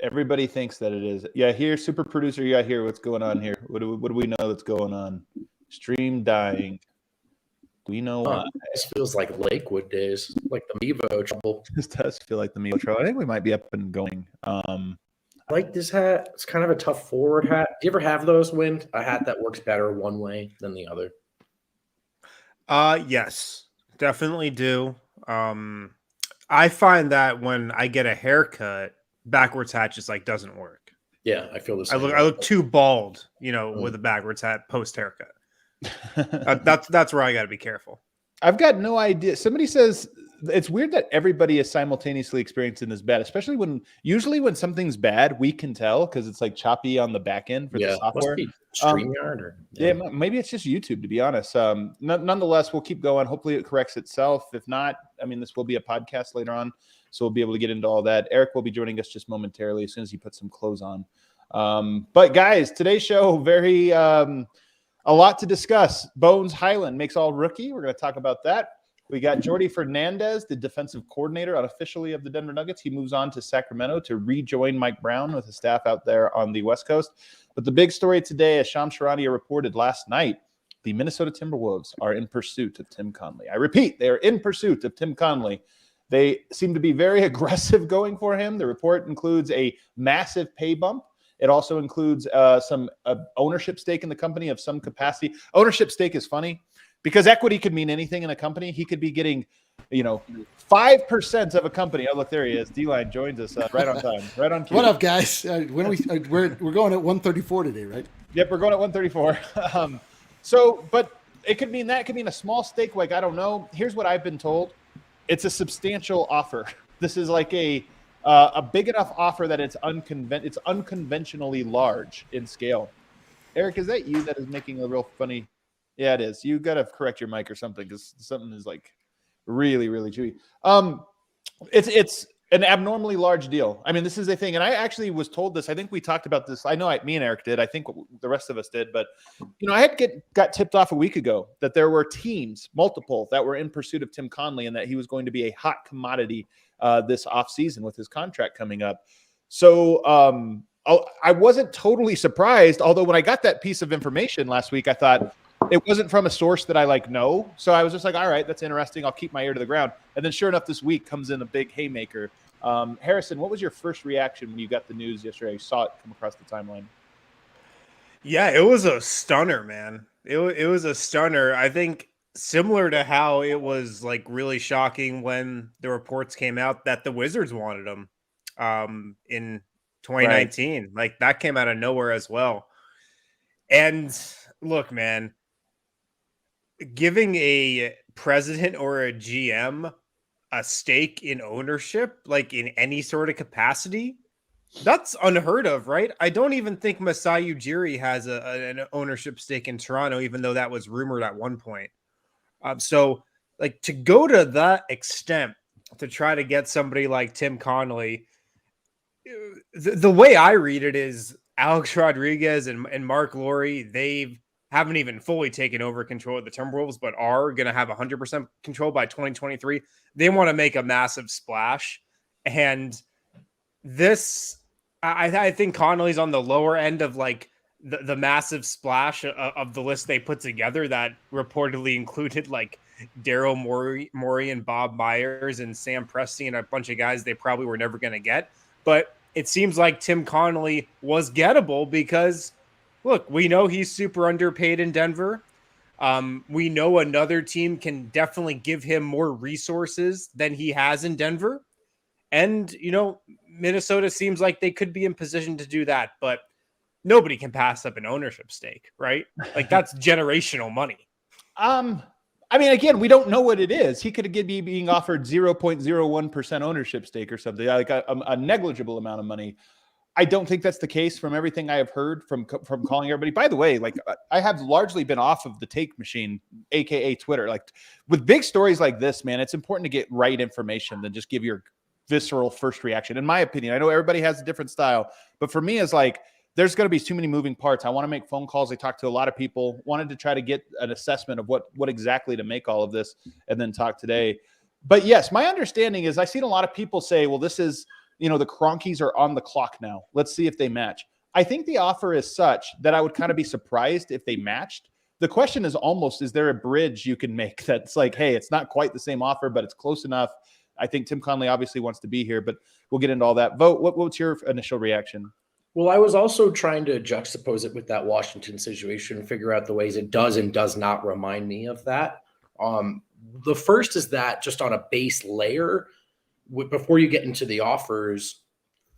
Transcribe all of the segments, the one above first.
Everybody thinks that it is. Yeah, here, super producer, you got here. What's going on here? What do we know that's going on? Stream dying. Do we know why? This feels like Lakewood days, like the Mevo trouble. This does feel like the Mevo trouble. I think we might be up and going. I like this hat. It's kind of a tough forward hat. Do you ever have those, Wind? A hat that works better one way than the other? Yes, definitely do. I find that when I get a haircut, backwards hat just like doesn't work. Yeah, I feel the same. I look too bald, with a backwards hat post haircut. That's where I got to be careful. I've got no idea. Somebody says it's weird that everybody is simultaneously experiencing this bad, especially when something's bad, we can tell because it's like choppy on the back end for the software. StreamYard maybe it's just YouTube, to be honest. Nonetheless, we'll keep going. Hopefully it corrects itself. If not, this will be a podcast later on, so we'll be able to get into all that. Eric will be joining us just momentarily as soon as he puts some clothes on. But guys, today's show, very a lot to discuss. Bones Hyland makes all rookie. We're going to talk about that. We got Jordi Fernandez, the defensive coordinator unofficially of the Denver Nuggets. He moves on to Sacremento to rejoin Mike Brown with his staff out there on the West Coast. But the big story today, as Charania reported last night, the Minnesota Timberwolves are in pursuit of Tim Connelly. I repeat, they are in pursuit of Tim Connelly. They seem to be very aggressive going for him. The report includes a massive pay bump. It also includes some ownership stake in the company of some capacity. Ownership stake is funny because equity could mean anything in a company. He could be getting, 5% of a company. Oh, look, there he is. D-Line joins us right on time, right on cue. What up, guys? We're going at 134 today, right? Yep, we're going at 134. But it could mean that. It could mean a small stake. Like, I don't know. Here's what I've been told. It's a substantial offer. This is like a big enough offer that it's unconventionally large in scale. Eric, is that you that is making a real funny? Yeah, it is. You got to correct your mic or something because something is like really, really chewy. It's an abnormally large deal. This is a thing. And I actually was told this. I think we talked about this. I know me and Eric did. I think the rest of us did. But, I got tipped off a week ago that there were teams, multiple, that were in pursuit of Tim Connelly and that he was going to be a hot commodity this offseason with his contract coming up. So I wasn't totally surprised, although when I got that piece of information last week, I thought it wasn't from a source that I know. So I was just like, all right, that's interesting. I'll keep my ear to the ground. And then sure enough, this week comes in a big haymaker. Harrison, what was your first reaction when you got the news yesterday? You saw it come across the timeline. Yeah, it was a stunner, man. It was a stunner. I think similar to how it was like really shocking when the reports came out that the Wizards wanted him in 2019. Right. Like that came out of nowhere as well. And look, man, giving a president or a GM a stake in ownership, like in any sort of capacity, that's unheard of, right? I don't even think Masai Ujiri has an ownership stake in Toronto, even though that was rumored at one point. So like to go to that extent to try to get somebody like Tim Connelly, the way I read it is Alex Rodriguez and Mark Lowry, they haven't even fully taken over control of the Timberwolves, but are going to have 100% control by 2023. They want to make a massive splash. And this, I think Connelly's on the lower end of like the massive splash of the list they put together that reportedly included like Daryl Morey and Bob Myers and Sam Presti and a bunch of guys they probably were never going to get. But it seems like Tim Connelly was gettable because, look, we know he's super underpaid in Denver. We know another team can definitely give him more resources than he has in Denver. And, Minnesota seems like they could be in position to do that, but nobody can pass up an ownership stake, right? Like that's generational money. Again, we don't know what it is. He could be being offered 0.01% ownership stake or something, like a negligible amount of money. I don't think that's the case from everything I have heard from calling everybody. By the way, like I have largely been off of the take machine, AKA Twitter. Like with big stories like this, man, it's important to get right information than just give your visceral first reaction. In my opinion, I know everybody has a different style, but for me, it's like there's going to be too many moving parts. I want to make phone calls. I talked to a lot of people, wanted to try to get an assessment of what exactly to make all of this, and then talk today. But yes, my understanding is I've seen a lot of people say, well, this is the Kroenkes are on the clock now. Let's see if they match. I think the offer is such that I would kind of be surprised if they matched. The question is almost, is there a bridge you can make that's like, hey, it's not quite the same offer, but it's close enough. I think Tim Connelly obviously wants to be here, but we'll get into all that. Vogt, what's your initial reaction? Well, I was also trying to juxtapose it with that Washington situation and figure out the ways it does and does not remind me of that. The first is that just on a base layer, before you get into the offers,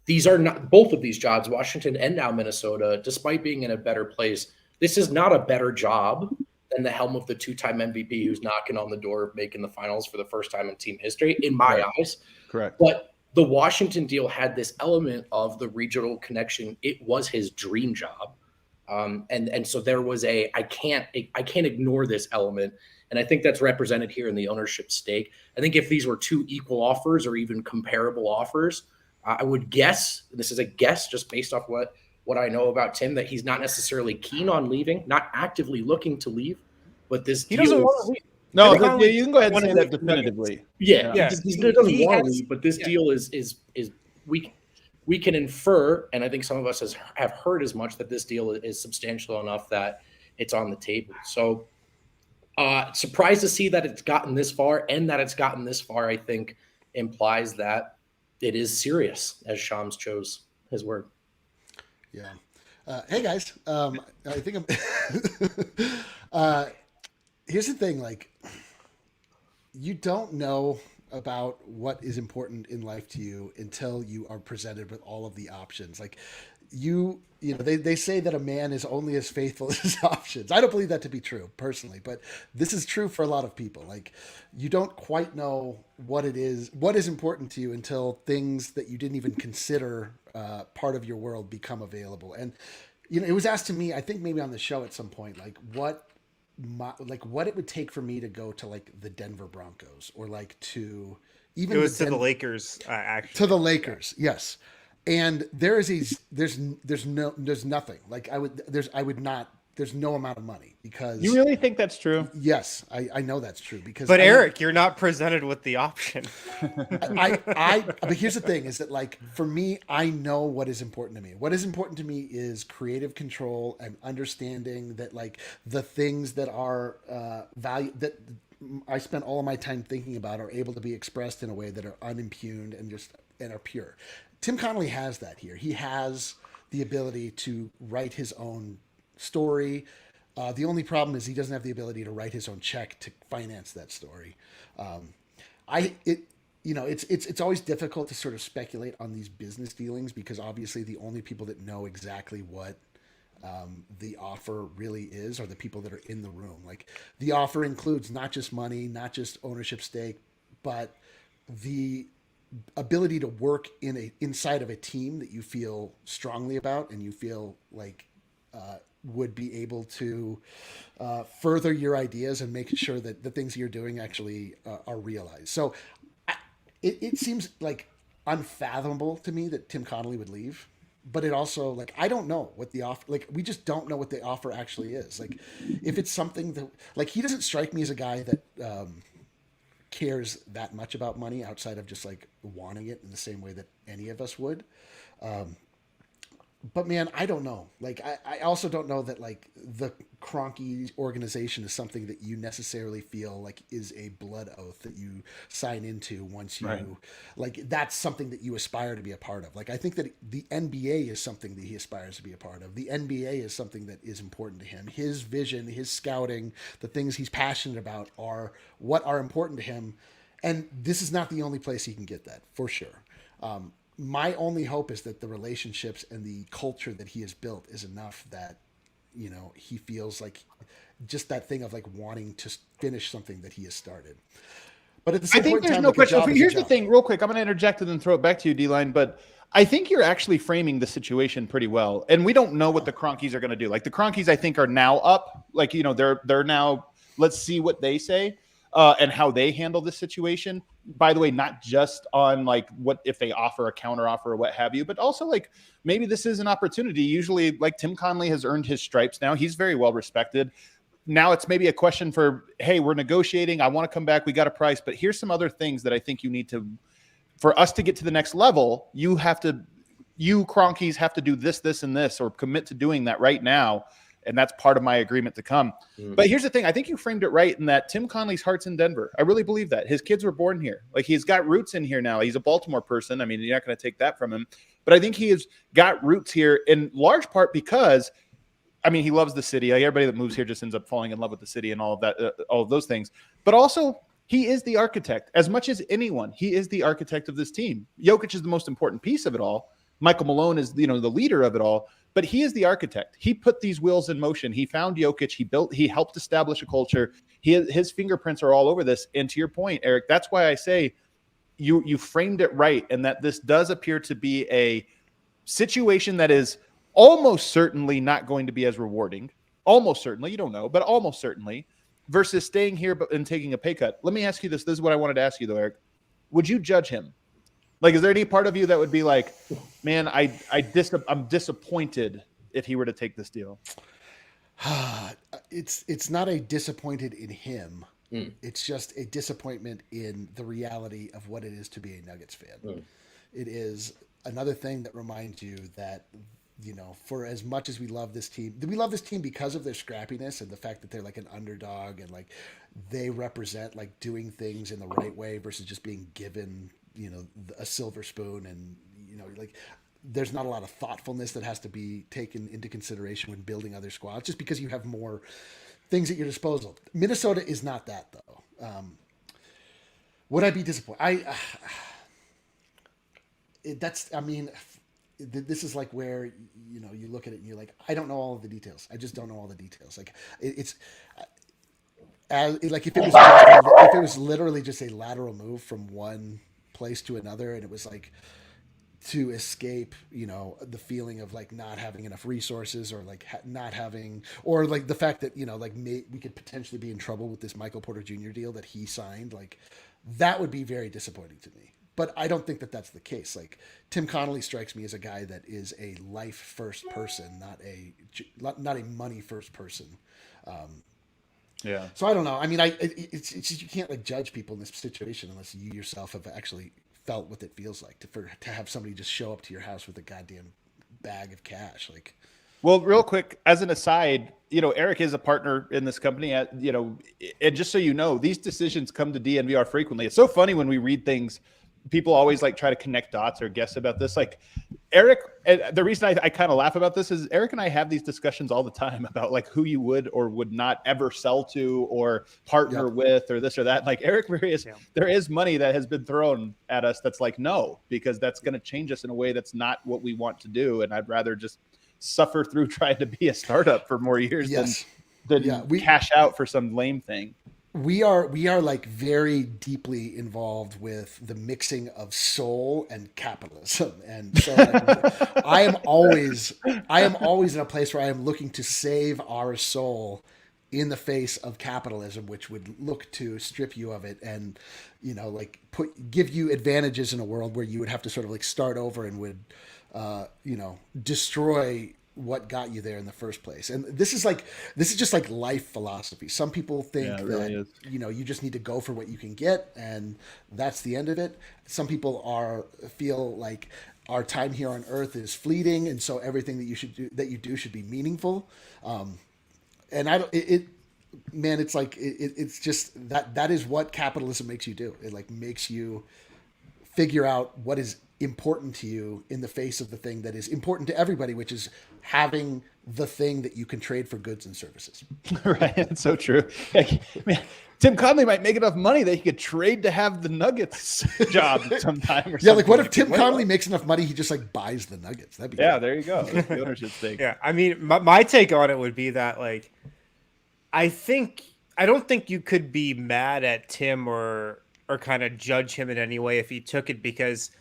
these are not, both of these jobs, Washington and now Minnesota, despite being in a better place, this is not a better job than the helm of the two-time MVP who's knocking on the door of making the finals for the first time in team history, in my eyes. Correct. But the Washington deal had this element of the regional connection. It was his dream job. And so there was I can't ignore this element. And I think that's represented here in the ownership stake. I think if these were two equal offers or even comparable offers, I would guess, this is a guess just based off what I know about Tim, that he's not necessarily keen on leaving, not actively looking to leave, but this he doesn't want to leave. No, you can go ahead and say that definitively. Yeah. He doesn't want to leave, but this deal is we can infer, and I think some of us have heard as much, that this deal is substantial enough that it's on the table. So surprised to see that it's gotten this far, and that it's gotten this far, I think, implies that it is serious, as Shams chose his word. Yeah. Hey guys, I think I'm. Here's the thing: like, you don't know about what is important in life to you until you are presented with all of the options. Like, they say that a man is only as faithful as his options. I don't believe that to be true personally, but this is true for a lot of people. Like, you don't quite know what is important to you until things that you didn't even consider part of your world become available. And, it was asked to me, I think maybe on the show at some point, like what it would take for me to go to like the Denver Broncos, or like to even to the Lakers, actually. To the Lakers, yes. And there's nothing. Like there's no amount of money, because you really think that's true? Yes, I know that's true, because Eric, you're not presented with the option. But here's the thing, is that like, for me, I know what is important to me. What is important to me is creative control and understanding that like the things that are value that I spent all of my time thinking about are able to be expressed in a way that are unimpugned and are pure. Tim Connelly has that here. He has the ability to write his own story. The only problem is he doesn't have the ability to write his own check to finance that story. It's always difficult to sort of speculate on these business dealings, because obviously the only people that know exactly what the offer really is are the people that are in the room. Like, the offer includes not just money, not just ownership stake, but the ability to work inside of a team that you feel strongly about and you feel like would be able to further your ideas and make sure that the things you're doing actually are realized. So it seems like unfathomable to me that Tim Connelly would leave, but it also, like, I don't know what the offer, like, we just don't know what the offer actually is. Like, if it's something that, like, he doesn't strike me as a guy that cares that much about money outside of just like wanting it in the same way that any of us would. But man, I don't know. Like, I also don't know that like the Kroenke organization is something that you necessarily feel like is a blood oath that you sign into once you like, that's something that you aspire to be a part of. Like, I think that the NBA is something that he aspires to be a part of. The NBA is something that is important to him. His vision, his scouting, the things he's passionate about are what are important to him. And this is not the only place he can get that, for sure. My only hope is that the relationships and the culture that he has built is enough that, he feels like just that thing of like wanting to finish something that he has started. But at the same I think point in there's time, no like, question. Here's the thing, real quick. I'm going to interject and then throw it back to you, D-Line. But I think you're actually framing the situation pretty well. And we don't know what the Kroenkes are going to do. Like, the Kroenkes, I think, are now up. Like, they're now, let's see what they say and how they handle this situation. By the way, not just on like what if they offer a counter offer or what have you, but also like maybe this is an opportunity. Usually, like, Tim Connelly has earned his stripes now. He's very well respected. Now it's maybe a question for, hey, we're negotiating. I want to come back. We got a price, but here's some other things that I think you need to for us to get to the next level, you Kroenkes have to do this, this, and this, or commit to doing that right now. And that's part of my agreement to come. Mm-hmm. But here's the thing. I think you framed it right in that Tim Connelly's heart's in Denver. I really believe that. His kids were born here. Like, he's got roots in here now. He's a Baltimore person. I mean, you're not going to take that from him. But I think he has got roots here in large part because, I mean, he loves the city. Like, everybody that moves here just ends up falling in love with the city and all of that, all of those things. But also, he is the architect. As much as anyone, he is the architect of this team. Jokic is the most important piece of it all. Michael Malone is, the leader of it all. But he is the architect. He put these wheels in motion. He found Jokic. He helped establish a culture. His fingerprints are all over this. And to your point, Eric, that's why I say you framed it right, and that this does appear to be a situation that is almost certainly not going to be as rewarding. Almost certainly. You don't know, but almost certainly, versus staying here and taking a pay cut. Let me ask you this. This is what I wanted to ask you, though, Eric. Would you judge him? Like, is there any part of you that would be like, man, I'm disappointed if he were to take this deal? It's not a disappointed in him. It's just a disappointment in the reality of what it is to be a Nuggets fan. It is another thing that reminds you that, for as much as we love this team because of their scrappiness and the fact that they're like an underdog and like they represent like doing things in the right way versus just being given a silver spoon, and like there's not a lot of thoughtfulness that has to be taken into consideration when building other squads, just because you have more things at your disposal. Minnesota is not that, though. Would I be disappointed? This is like where you look at it and you're like, I don't know all of the details. I just don't know all the details. Like it's. Like if it was literally just a lateral move from one place to another, and it was like to escape the feeling of like not having enough resources, or like not having, or like the fact that we could potentially be in trouble with this Michael Porter Jr. deal that he signed, like that would be very disappointing to me. But I don't think that that's the case. Like, Tim Connelly strikes me as a guy that is a life first person, not a money first person. Yeah. So I don't know. I mean, it's just, you can't like judge people in this situation unless you yourself have actually felt what it feels like to have somebody just show up to your house with a goddamn bag of cash. Like, well, real quick, as an aside, Eric is a partner in this company. And just so you know, these decisions come to DNVR frequently. It's so funny when we read things. People always like try to connect dots or guess about this. Like Eric, and the reason I kind of laugh about this is Eric and I have these discussions all the time about like who you would or would not ever sell to or partner with or this or that. Like Eric, there is money that has been thrown at us that's like, no, because that's going to change us in a way that's not what we want to do. And I'd rather just suffer through trying to be a startup for more years than cash out for some lame thing. We are like very deeply involved with the mixing of soul and capitalism, and so like, I am always in a place where I am looking to save our soul in the face of capitalism, which would look to strip you of it and like give you advantages in a world where you would have to sort of like start over and would destroy what got you there in the first place. And this is just like life philosophy. Some people think that you just need to go for what you can get and that's the end of it. Some people feel like our time here on earth is fleeting, and so everything that you do should be meaningful. And it's like it's just that is what capitalism makes you do. It like makes you figure out what is important to you in the face of the thing that is important to everybody, which is having the thing that you can trade for goods and services. Right. It's so true. Like, man, Tim Connelly might make enough money that he could trade to have the Nuggets job sometime. Or like what if Tim Connelly makes enough money, he just like buys the Nuggets? That'd be great. There you go. The ownership stake. Yeah. I mean, my take on it would be that like, I don't think you could be mad at Tim or kind of judge him in any way if he took it, because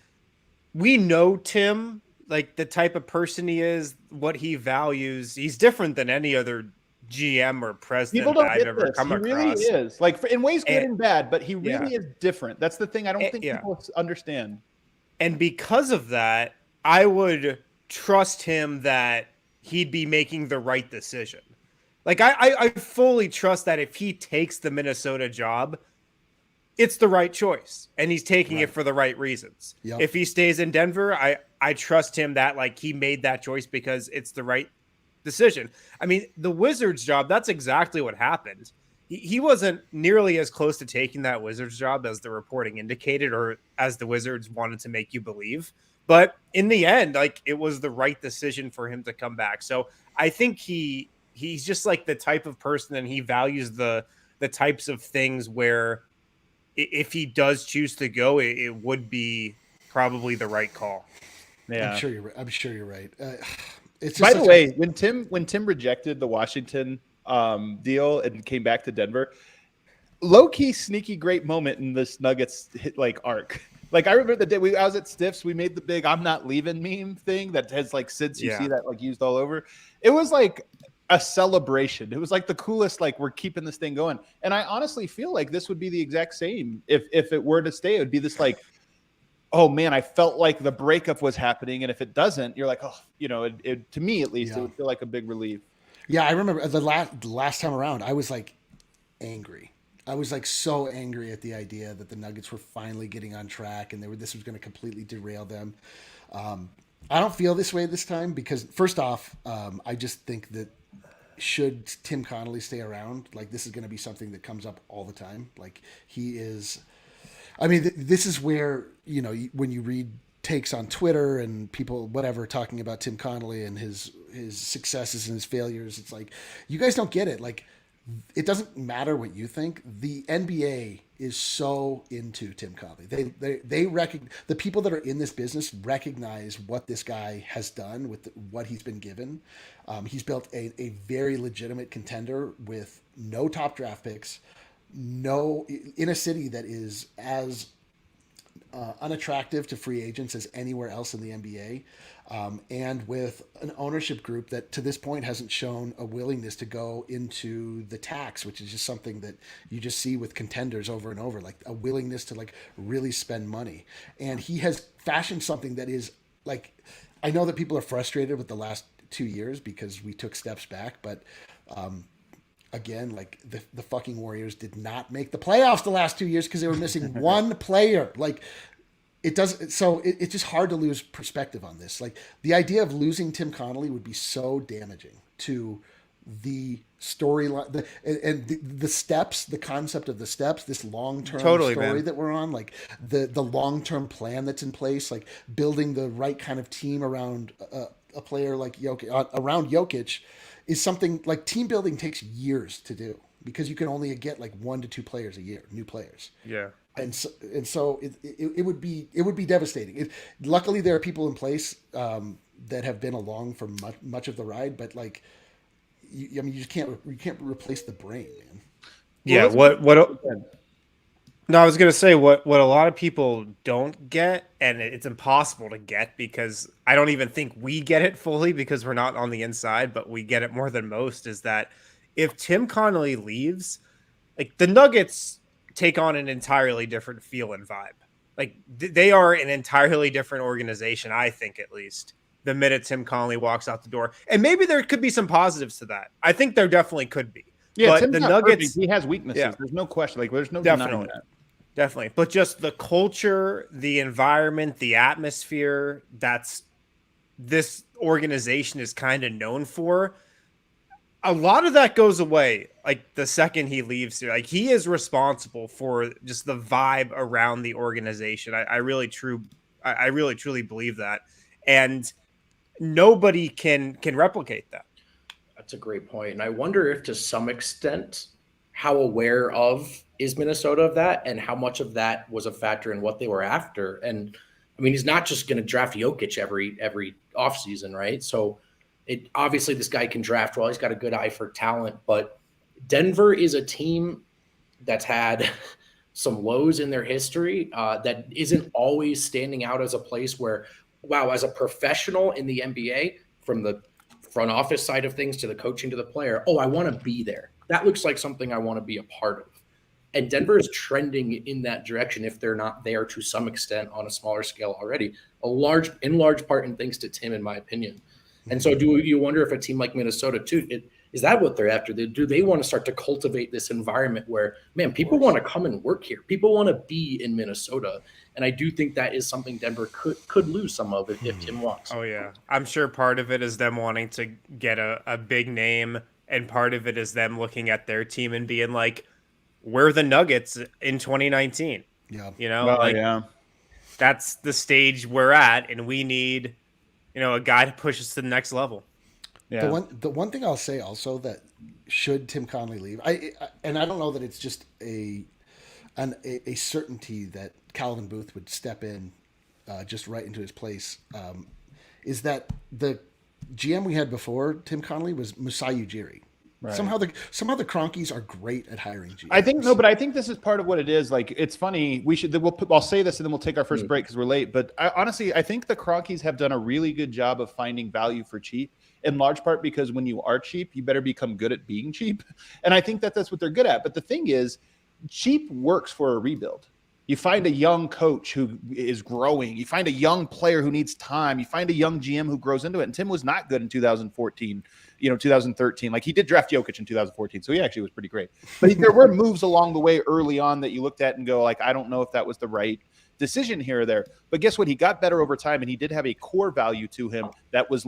we know Tim, like the type of person he is, what he values. He's different than any other GM or president that I've ever come across. He really is. Like in ways good and bad, but he really is different. That's the thing I don't think people understand. And because of that, I would trust him that he'd be making the right decision. Like I fully trust that if he takes the Minnesota job, it's the right choice, and he's taking it for the right reasons. Yep. If he stays in Denver, I trust him that like he made that choice because it's the right decision. I mean, the Wizards job, that's exactly what happened. He wasn't nearly as close to taking that Wizards job as the reporting indicated, or as the Wizards wanted to make you believe. But in the end, like, it was the right decision for him to come back. So I think he's just like the type of person, and he values the types of things where if he does choose to go, it would be probably the right call. Yeah, I'm sure you're right. It's just by the way, when Tim rejected the Washington deal and came back to Denver, low key sneaky great moment in this Nuggets hit like arc. Like, I remember the day I was at Stiffs, we made the big "I'm not leaving" meme thing that has like since you see that like used all over. It was like a celebration. It was like the coolest, like, we're keeping this thing going. And I honestly feel like this would be the exact same if it were to stay. It would be this like, oh man, I felt like the breakup was happening, and if it doesn't, you're like, oh, you know, it to me at least, it would feel like a big relief. Yeah, I remember the last time around, I was like angry. I was like so angry at the idea that the Nuggets were finally getting on track, and this was going to completely derail them. I don't feel this way this time because, first off, I just think that should Tim Connelly stay around, like, this is going to be something that comes up all the time. Like, he is. I mean, this is where, you know, when you read takes on Twitter and people, whatever, talking about Tim Connelly and his successes and his failures, it's like, you guys don't get it. Like, it doesn't matter what you think. The NBA is so into Tim Connelly. They recognize, the people that are in this business recognize what this guy has done with what he's been given. He's built a very legitimate contender with no top draft picks, in a city that is as unattractive to free agents as anywhere else in the NBA, and with an ownership group that to this point hasn't shown a willingness to go into the tax, which is just something that you just see with contenders over and over, like a willingness to like really spend money. And he has fashioned something that is like, I know that people are frustrated with the last 2 years because we took steps back, but again, like the fucking Warriors did not make the playoffs the last 2 years because they were missing one player. Like, it does. So it's just hard to lose perspective on this. Like, the idea of losing Tim Connelly would be so damaging to the storyline and the steps, the concept of the steps, this long-term story that we're on, like the long-term plan that's in place, like building the right kind of team around a player like Jokic, around Jokic, is something like team building takes years to do because you can only get like 1 to 2 players a year, new players. Yeah. And so it would be devastating. Luckily there are people in place that have been along for much of the ride, but like, you just can't replace the brain, man. Yeah. No, I was gonna say what a lot of people don't get, and it's impossible to get because I don't even think we get it fully because we're not on the inside, but we get it more than most, is that if Tim Connelly leaves, like, the Nuggets take on an entirely different feel and vibe. Like, they are an entirely different organization, I think, at least, the minute Tim Connelly walks out the door. And maybe there could be some positives to that. I think there definitely could be. Yeah, but Tim's the not Nuggets, perfect. He has weaknesses. Yeah. There's no question. Like, there's no denying that. Definitely. But just the culture, the environment, the atmosphere that's this organization is kind of known for, a lot of that goes away. Like, the second he leaves here, like, he is responsible for just the vibe around the organization. I really truly believe that. And nobody can replicate that. That's a great point. And I wonder if to some extent, how aware of is Minnesota of that, and how much of that was a factor in what they were after. And I mean, he's not just going to draft Jokic every offseason, right? So it obviously this guy can draft well. He's got a good eye for talent, but Denver is a team that's had some lows in their history that isn't always standing out as a place where, wow, as a professional in the NBA, from the front office side of things to the coaching to the player, oh, I want to be there. That looks like something I want to be a part of. And Denver is trending in that direction if they're not there to some extent on a smaller scale already, in large part, and thanks to Tim, in my opinion. And so do you wonder if a team like Minnesota too, Is that what they're after? Do they want to start to cultivate this environment where, man, people want to come and work here. People want to be in Minnesota. And I do think that is something Denver could lose some of if Tim wants. Oh, yeah. I'm sure part of it is them wanting to get a big name, and part of it is them looking at their team and being like, we're the Nuggets in 2019. Yeah. You know, that's the stage we're at, and we need, a guy to push us to the next level. Yeah. The one thing I'll say also that should Tim Connelly leave, I don't know that it's just a certainty that Calvin Booth would step in just right into his place, is that the GM we had before Tim Connelly was Masai Ujiri. Right. Somehow the Kroenkes are great at hiring GMs. I think this is part of what it is. Like, it's funny. I'll say this and then we'll take our first break because we're late. But honestly, I think the Kroenkes have done a really good job of finding value for cheap, in large part because when you are cheap, you better become good at being cheap. And I think that's what they're good at. But the thing is, cheap works for a rebuild. You find a young coach who is growing. You find a young player who needs time. You find a young GM who grows into it. And Tim was not good in 2014, 2013. Like, he did draft Jokic in 2014, so he actually was pretty great. But there were moves along the way early on that you looked at and go, like, I don't know if that was the right decision here or there. But guess what? He got better over time, and he did have a core value to him that was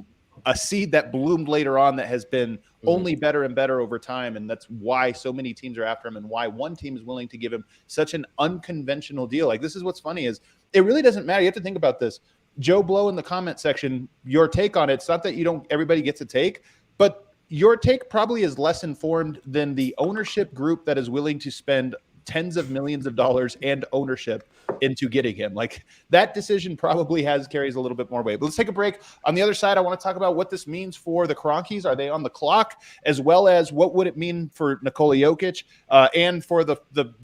a seed that bloomed later on that has been only better and better over time. And that's why so many teams are after him and why one team is willing to give him such an unconventional deal. Like, this is what's funny is it really doesn't matter. You have to think about this. Joe Blow in the comment section, your take on it. It's not that everybody gets a take, but your take probably is less informed than the ownership group that is willing to spend tens of millions of dollars and ownership into getting him. Like, that decision probably carries a little bit more weight. But let's take a break. On the other side, I want to talk about what this means for the Kroenkes. Are they on the clock? As well as what would it mean for Nikola Jokic and for the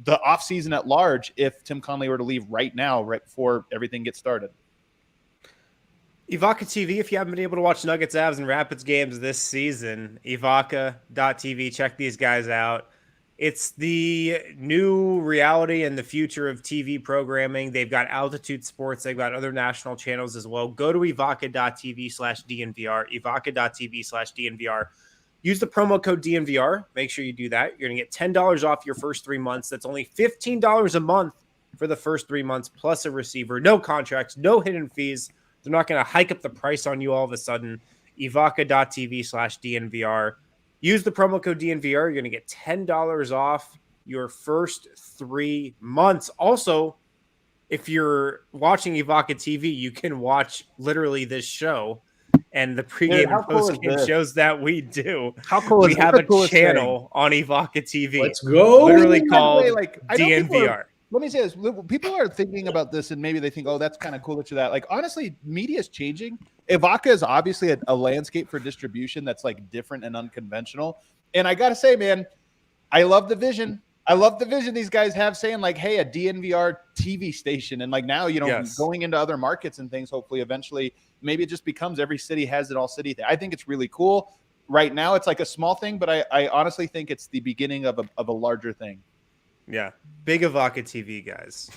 offseason at large if Tim Connelly were to leave right now, right before everything gets started. Evoca TV, if you haven't been able to watch Nuggets, Avs, and Rapids games this season, Evoca.tv, check these guys out. It's the new reality and the future of TV programming. They've got Altitude Sports. They've got other national channels as well. Go to evoca.tv/DNVR, evoca.tv/DNVR. Use the promo code DNVR. Make sure you do that. You're going to get $10 off your first 3 months. That's only $15 a month for the first 3 months, plus a receiver. No contracts, no hidden fees. They're not going to hike up the price on you all of a sudden. evoca.tv/DNVR. Use the promo code DNVR. You're going to get $10 off your first 3 months. Also, if you're watching Evoca TV, you can watch literally this show and the pregame and postgame shows that we do. How cool is we have a channel on Evoca TV. Let's go. Literally called DNVR. Let me say this. People are thinking about this and maybe they think, oh, that's kind of cool that you're that. Like, honestly, media is changing. Evoca is obviously a landscape for distribution that's like different and unconventional. And I got to say, man, I love the vision. I love the vision these guys have saying like, hey, a DNVR TV station. And like now, going into other markets and things, hopefully eventually, maybe it just becomes every city has it all city thing. I think it's really cool. Right now, it's like a small thing, but I honestly think it's the beginning of a larger thing. Yeah, big Evoca TV guys.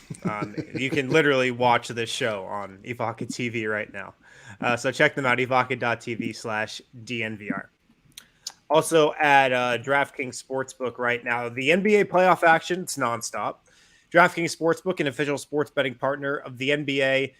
You can literally watch this show on Evoca TV right now. So check them out, evoca.tv/DNVR. Also at DraftKings Sportsbook right now, the NBA playoff action, it's nonstop. DraftKings Sportsbook, an official sports betting partner of the NBA.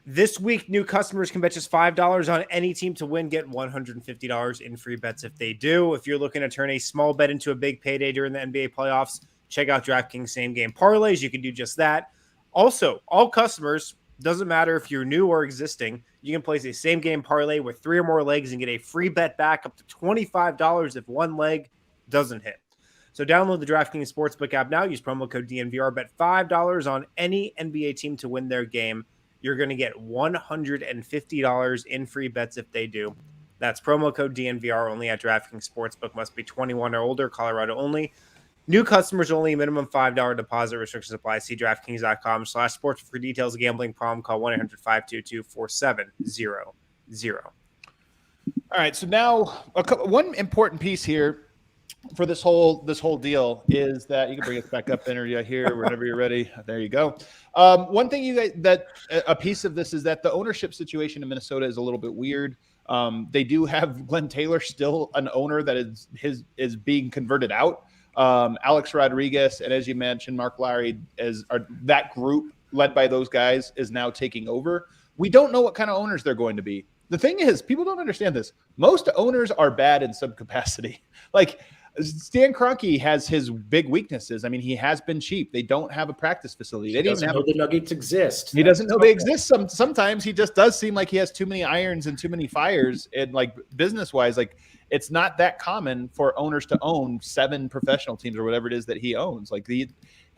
This week, new customers can bet just $5 on any team to win, get $150 in free bets if they do. If you're looking to turn a small bet into a big payday during the NBA playoffs, check out DraftKings Same Game Parlays. You can do just that. Also, all customers, doesn't matter if you're new or existing, you can place a Same Game Parlay with 3 or more legs and get a free bet back up to $25 if one leg doesn't hit. So download the DraftKings Sportsbook app now. Use promo code DNVR. Bet $5 on any NBA team to win their game. You're going to get $150 in free bets if they do. That's promo code DNVR only at DraftKings Sportsbook. Must be 21 or older, Colorado only. New customers only, minimum $5 deposit. Restrictions apply. See DraftKings.com/sports for details. Gambling problem, call 1-800-522-4700. All right, so now one important piece here. for this whole deal is that you can bring us back up, Energy, here whenever you're ready. There you go. One thing you guys, that a piece of this is that the ownership situation in Minnesota is a little bit weird. They do have Glenn Taylor still an owner that is being converted out. Alex Rodriguez, and as you mentioned, Mark Lowry, that group led by those guys is now taking over. We don't know what kind of owners they're going to be. The thing is, people don't understand this. Most owners are bad in some capacity. Like Stan Kroenke has his big weaknesses. I mean, he has been cheap. They don't have a practice facility. They doesn't know the Nuggets exist. He doesn't know they exist. Sometimes he just does seem like he has too many irons and too many fires. And like business-wise, like it's not that common for owners to own 7 professional teams or whatever it is that he owns. Like he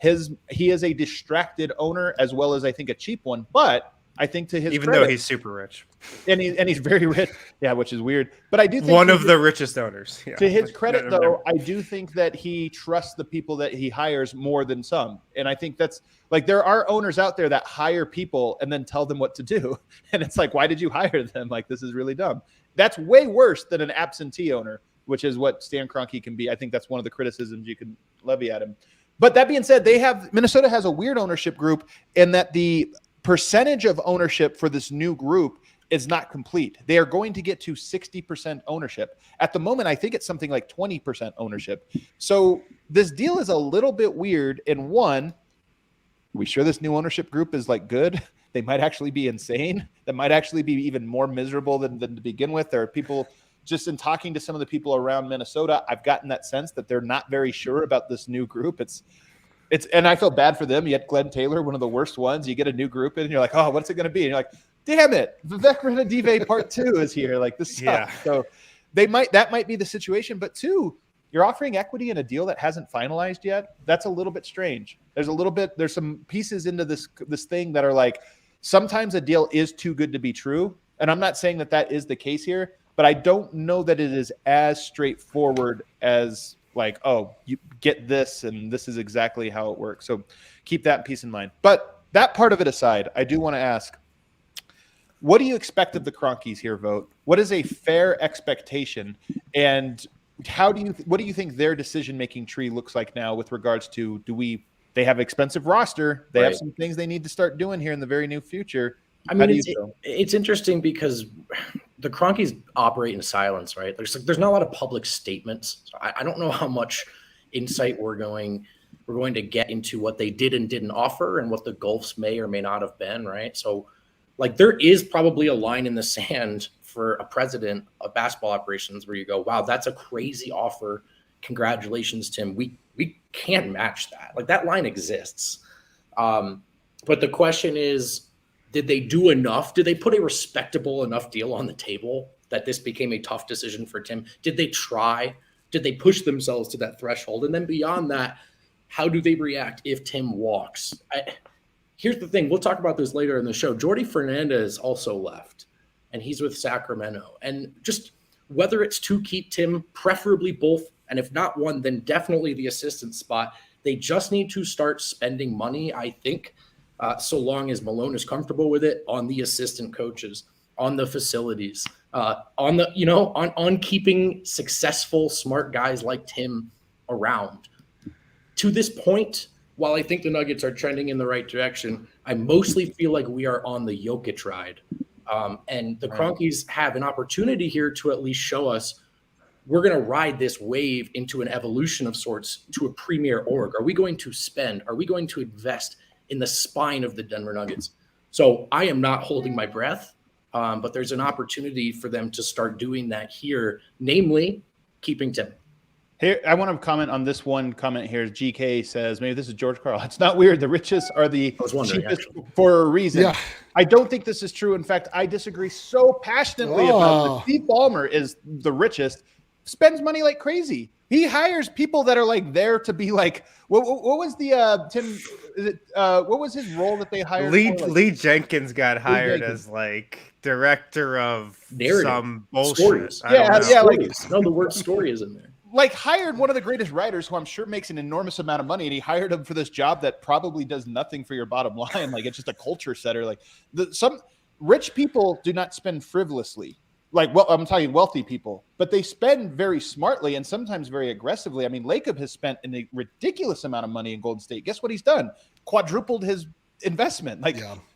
is a distracted owner as well as I think a cheap one, but I think to his credit, though he's super rich and he's very rich, yeah, which is weird. But I do think one of the richest owners. Yeah. To his credit, though, I do think that he trusts the people that he hires more than some, and I think that's like there are owners out there that hire people and then tell them what to do, and it's like, why did you hire them? Like this is really dumb. That's way worse than an absentee owner, which is what Stan Kroenke can be. I think that's one of the criticisms you can levy at him. But that being said, Minnesota has a weird ownership group in that the percentage of ownership for this new group is not complete. They are going to get to 60% ownership. At the moment, I think it's something like 20% ownership. So this deal is a little bit weird. And one, are we sure this new ownership group is like good? They might actually be insane. That might actually be even more miserable than to begin with. There are people just in talking to some of the people around Minnesota, I've gotten that sense that they're not very sure about this new group. And I feel bad for them. You had Glenn Taylor, one of the worst ones. You get a new group in and you're like, oh, what's it going to be? And you're like, damn it. Vivek Ranadive part 2 is here. Like this sucks. Yeah. So that might be the situation. But 2, you're offering equity in a deal that hasn't finalized yet. That's a little bit strange. There's some pieces into this thing that are like, sometimes a deal is too good to be true. And I'm not saying that is the case here, but I don't know that it is as straightforward as like, oh, you get this and this is exactly how it works. So keep that piece in mind. But that part of it aside, I do want to ask, what do you expect of the Kroenkes here, Vogt? What is a fair expectation? And what do you think their decision-making tree looks like now with regards to they have expensive roster. They have some things they need to start doing here in the very near future. I mean, it's interesting because the Kroenkes operate in silence, right? There's not a lot of public statements. So I don't know how much insight we're going to get into what they did and didn't offer and what the gulfs may or may not have been, right? So like there is probably a line in the sand for a president of basketball operations where you go, wow, that's a crazy offer. Congratulations, Tim. We can't match that. Like that line exists. But the question is, did they do enough? Did they put a respectable enough deal on the table that this became a tough decision for Tim? Did they try? Did they push themselves to that threshold? And then beyond that, how do they react if Tim walks? Here's the thing. We'll talk about this later in the show. Jordi Fernandez also left, and he's with Sacremento. And just whether it's to keep Tim, preferably both, and if not one, then definitely the assistant spot. They just need to start spending money, I think, so long as Malone is comfortable with it, on the assistant coaches, on the facilities, on keeping successful, smart guys like Tim around. To this point, while I think the Nuggets are trending in the right direction, I mostly feel like we are on the Jokic ride. And the Kroenkes have an opportunity here to at least show us we're going to ride this wave into an evolution of sorts to a premier org. Are we going to spend? Are we going to invest in the spine of the Denver Nuggets? So I am not holding my breath, but there's an opportunity for them to start doing that here, namely keeping Tim. Here, I want to comment on this one comment here. GK says, maybe this is George Carl. It's not weird. The richest are the cheapest for a reason. Yeah. I don't think this is true. In fact, I disagree so passionately about it. Steve Ballmer is the richest, spends money like crazy. He hires people that are like there to be like, what was the Tim? What was his role that they hired? Lee Jenkins got hired as like director of narrative. Some bullshit. Stories. The word story is in there. Like hired one of the greatest writers who I'm sure makes an enormous amount of money, and he hired him for this job that probably does nothing for your bottom line. Like it's just a culture setter. Like some rich people do not spend frivolously. well, I'm talking wealthy people, but they spend very smartly and sometimes very aggressively. I mean, Lacob has spent a ridiculous amount of money in Golden State. Guess what he's done? Quadrupled his investment.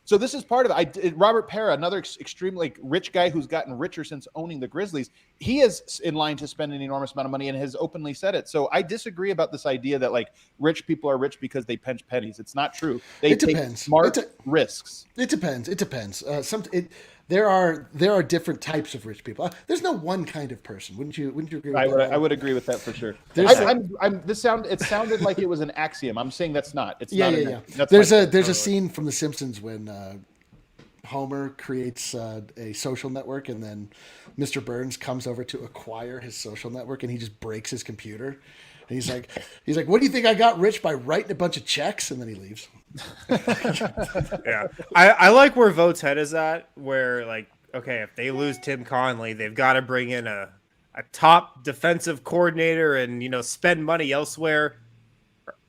So this is part of it. Robert Parra, another extremely rich guy who's gotten richer since owning the Grizzlies, he is in line to spend an enormous amount of money and has openly said it. So I disagree about this idea that rich people are rich because they pinch pennies. It's not true. They take smart risks. It depends. There are different types of rich people. There's no one kind of person. Wouldn't you agree with that? I would agree with that for sure. It sounded like it was an axiom. I'm saying that's not. It's not. Yeah. There's a scene from The Simpsons when Homer creates a social network, and then Mr. Burns comes over to acquire his social network, and he just breaks his computer. And he's like, "What do you think I got rich by writing a bunch of checks?" And then he leaves. Yeah, I like where Vogt's head is at. Where okay, if they lose Tim Connelly, they've got to bring in a top defensive coordinator and spend money elsewhere.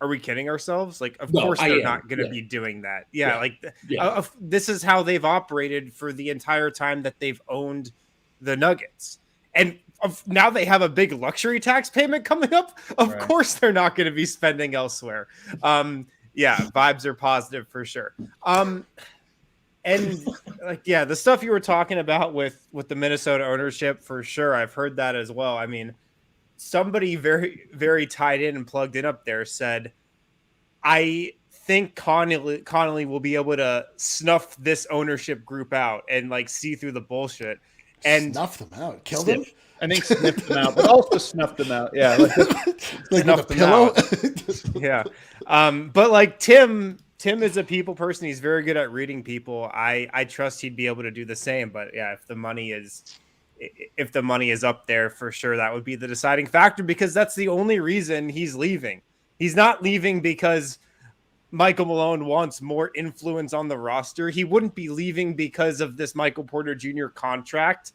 Are we kidding ourselves? Of course they're not going to be doing that. This is how they've operated for the entire time that they've owned the Nuggets, and now they have a big luxury tax payment coming up. Of course they're not going to be spending elsewhere. Vibes are positive for sure. And the stuff you were talking about with the Minnesota ownership, for sure, I've heard that as well. I mean, somebody very, very tied in and plugged in up there said, I think Connelly will be able to snuff this ownership group out and see through the bullshit and snuff them out, kill them. I think sniffed them out, but also snuffed them out. Yeah, with a pillow. Yeah, but Tim is a people person. He's very good at reading people. I trust he'd be able to do the same. But yeah, if the money is up there, for sure, that would be the deciding factor, because that's the only reason he's leaving. He's not leaving because Michael Malone wants more influence on the roster. He wouldn't be leaving because of this Michael Porter Jr. contract.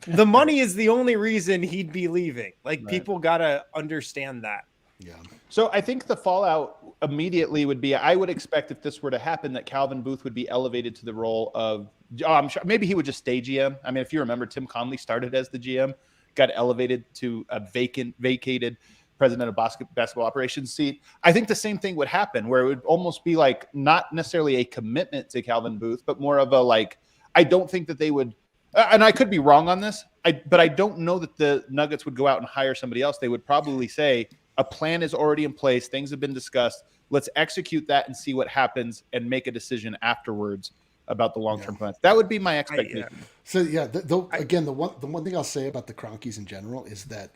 The money is the only reason he'd be leaving. People got to understand that. Yeah. So I think the fallout immediately would be, I would expect if this were to happen, that Calvin Booth would be elevated to the role of, I'm sure maybe he would just stay GM. I mean, if you remember, Tim Connelly started as the GM, got elevated to a vacated president of basketball operations seat. I think the same thing would happen, where it would almost be not necessarily a commitment to Calvin Booth, but more of a I don't think that they would, and I could be wrong on this, but I don't know that the Nuggets would go out and hire somebody else. They would probably say a plan is already in place. Things have been discussed. Let's execute that and see what happens and make a decision afterwards about the long-term plans. That would be my expectation. So the one thing I'll say about the Kroenkes in general is that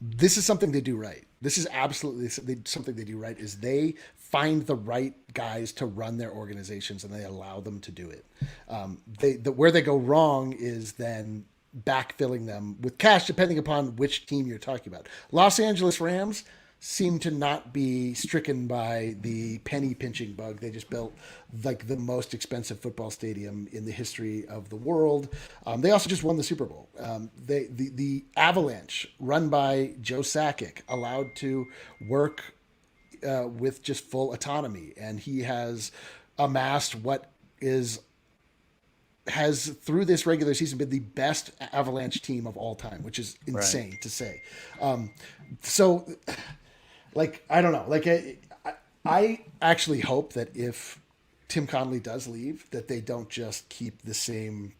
this is something they do right. This is absolutely something they do right, is they find the right guys to run their organizations and they allow them to do it. Where they go wrong is then backfilling them with cash, depending upon which team you're talking about. Los Angeles Rams seem to not be stricken by the penny pinching bug. They just built the most expensive football stadium in the history of the world. They also just won the Super Bowl. The Avalanche, run by Joe Sakic, allowed to work with just full autonomy, and he has amassed has through this regular season been the best Avalanche team of all time, which is insane to say. I don't know. I actually hope that if Tim Connelly does leave, that they don't just keep the same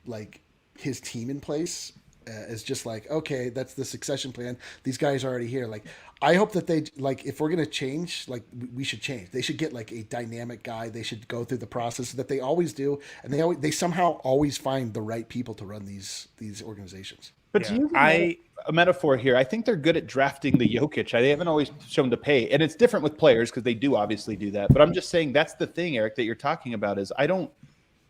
his team in place as just okay, that's the succession plan. These guys are already here. I hope that they if we're gonna change, we should change. They should get a dynamic guy. They should go through the process that they always do, and they somehow always find the right people to run these organizations. But to use a metaphor here, I think they're good at drafting the Jokic. They haven't always shown to pay, and it's different with players because they do obviously do that. But I'm just saying that's the thing, Eric, that you're talking about is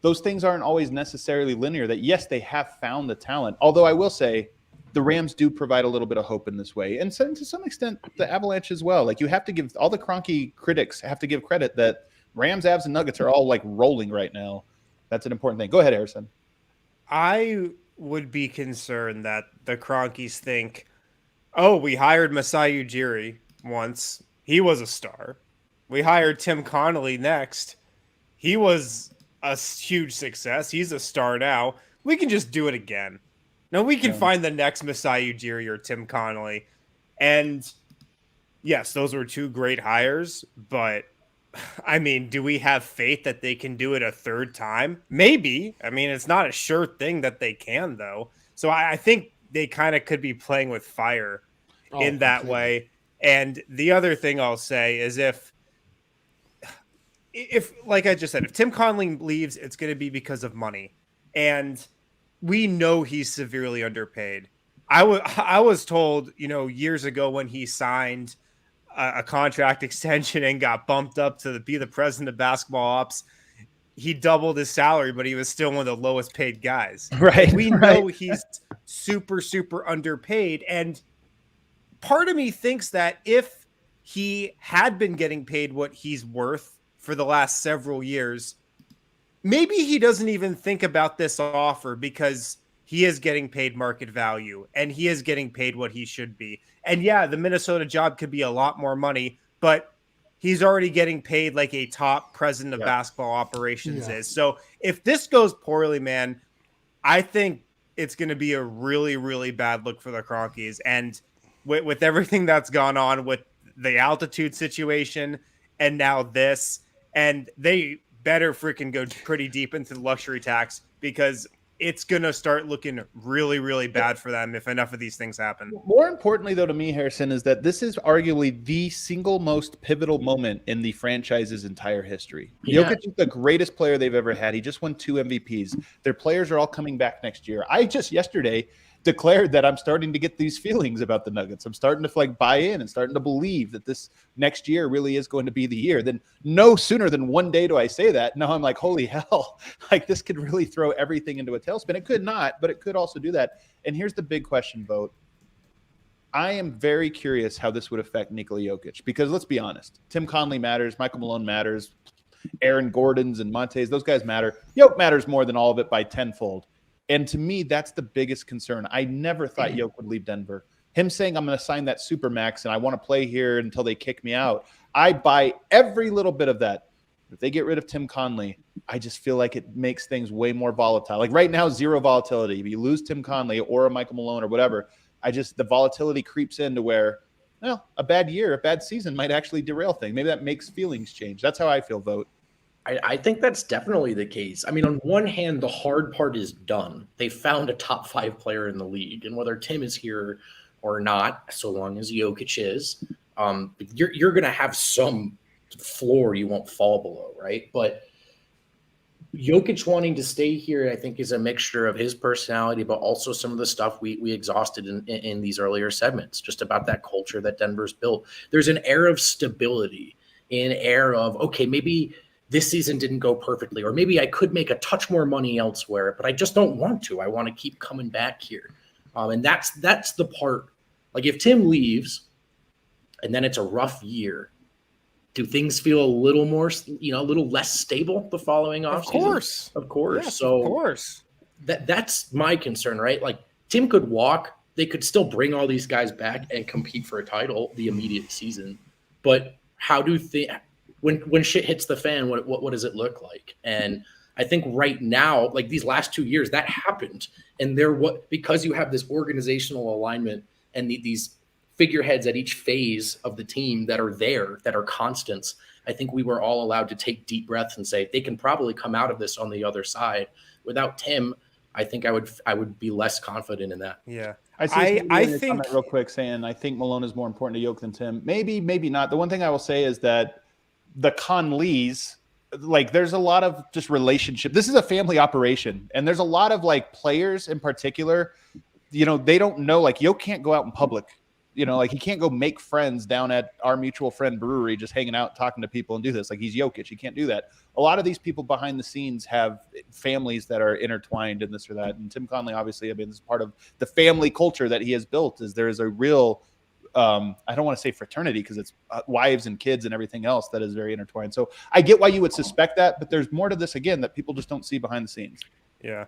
those things aren't always necessarily linear. That yes, they have found the talent. Although I will say, the Rams do provide a little bit of hope in this way, and to some extent, the Avalanche as well. You have to give all the Kroenke critics have to give credit that Rams, Avs, and Nuggets are all rolling right now. That's an important thing. Go ahead, Harrison. I would be concerned that the Kroenkes think, oh, we hired Masai Ujiri once. He was a star. We hired Tim Connelly next. He was a huge success. He's a star now. We can just do it again. No, we can find the next Masai Ujiri or Tim Connelly. And yes, those were two great hires, but I mean, do we have faith that they can do it a third time? Maybe. I mean, it's not a sure thing that they can, though. So I think they kind of could be playing with fire in that way. And the other thing I'll say is if like I just said, if Tim Connelly leaves, it's going to be because of money. And we know he's severely underpaid. I was told, years ago when he signed a contract extension and got bumped up to be the president of basketball ops, he doubled his salary, but he was still one of the lowest paid guys. Right. We know he's super, super underpaid. And part of me thinks that if he had been getting paid what he's worth for the last several years, maybe he doesn't even think about this offer because he is getting paid market value and he is getting paid what he should be. And yeah, the Minnesota job could be a lot more money, but he's already getting paid like a top president of basketball operations is. So if this goes poorly, man, I think it's going to be a really, really bad look for the Kroenkes. And with everything that's gone on with the altitude situation and now this, and they better freaking go pretty deep into the luxury tax because it's going to start looking really, really bad for them if enough of these things happen. More importantly, though, to me, Harrison, is that this is arguably the single most pivotal moment in the franchise's entire history. Jokic is the greatest player they've ever had. He just won 2 MVPs. Their players are all coming back next year. I just yesterday declared that I'm starting to get these feelings about the Nuggets. I'm starting to buy in and starting to believe that this next year really is going to be the year. Then no sooner than one day do I say that. Now I'm like, holy hell, this could really throw everything into a tailspin. It could not, but it could also do that. And here's the big question, Vogt. I am very curious how this would affect Nikola Jokic because let's be honest, Tim Connelly matters, Michael Malone matters, Aaron Gordon's and Montes, those guys matter. Jokic matters more than all of it by tenfold. And to me, that's the biggest concern. I never thought Jokic would leave Denver. Him saying, I'm going to sign that Supermax and I want to play here until they kick me out. I buy every little bit of that. If they get rid of Tim Connelly, I just feel like it makes things way more volatile. Like right now, zero volatility. If you lose Tim Connelly or a Michael Malone or whatever, the volatility creeps into where, a bad year, a bad season might actually derail things. Maybe that makes feelings change. That's how I feel, Vogt. I think that's definitely the case. I mean, on one hand, the hard part is done. They found a top 5 player in the league, and whether Tim is here or not, so long as Jokic is, you're going to have some floor you won't fall below, right? But Jokic wanting to stay here, I think, is a mixture of his personality, but also some of the stuff we exhausted in these earlier segments, just about that culture that Denver's built. There's an air of stability, an air of, okay, maybe this season didn't go perfectly, or maybe I could make a touch more money elsewhere, but I just don't want to. I want to keep coming back here. And that's the part. Like if Tim leaves and then it's a rough year, do things feel a little more, a little less stable the following offseason? Of course. Yes, so of course. That's my concern, right? Like Tim could walk. They could still bring all these guys back and compete for a title the immediate season. But how do when shit hits the fan, what does it look like? And I think right now, like these last 2 years, that happened. And because you have this organizational alignment and these figureheads at each phase of the team that are there, that are constants, I think we were all allowed to take deep breaths and say they can probably come out of this on the other side. Without Tim, I think I would be less confident in that. Yeah. I think real quick saying I think Malone is more important to Jokic than Tim. Maybe not. The one thing I will say is that the Conleys, there's a lot of just relationship. This is a family operation, and there's a lot of players in particular. They don't know. Jokic can't go out in public. He can't go make friends down at our mutual friend brewery, just hanging out, talking to people and do this. He's Jokic. He can't do that. A lot of these people behind the scenes have families that are intertwined in this or that. And Tim Connelly, obviously, this is part of the family culture that he has built. Is there is a real I don't want to say fraternity because it's wives and kids and everything else that is very intertwined. So I get why you would suspect that, but there's more to this again that people just don't see behind the scenes. Yeah.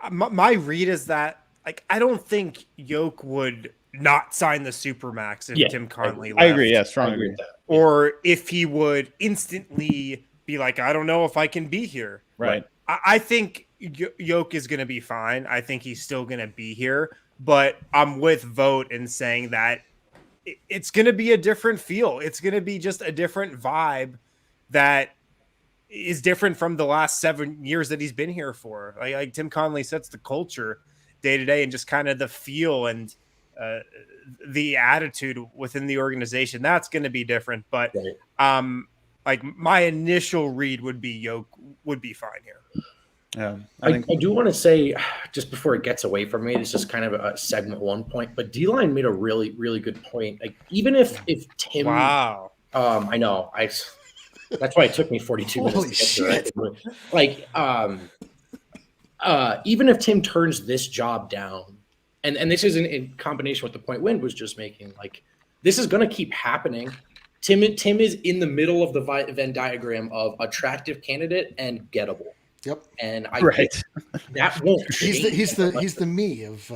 My read is that I don't think Jokic would not sign the Supermax if Tim Connelly left. I agree. Yeah. Strong agree. Or if he would instantly be like, I don't know if I can be here. Right. I think Yoke is going to be fine. I think he's still going to be here, but I'm with Vogt in saying that it's going to be a different feel. It's going to be just a different vibe that is different from the last 7 years that he's been here for. Like Tim Connelly sets the culture day to day, and just kind of the feel and the attitude within the organization. That's going to be different. But like my initial read would be Yoke would be fine here. Yeah, I do want to say, just before it gets away from me, this is kind of a segment 1 point, but D-Line made a really, really good point. Like, even if Tim, wow, I know, that's why it took me 42 minutes to get there. Like, even if Tim turns this job down, and this is in combination with the point Wind was just making, like, this is going to keep happening. Tim is in the middle of the Venn diagram of attractive candidate and gettable. Yep. And that won't change. He's the me of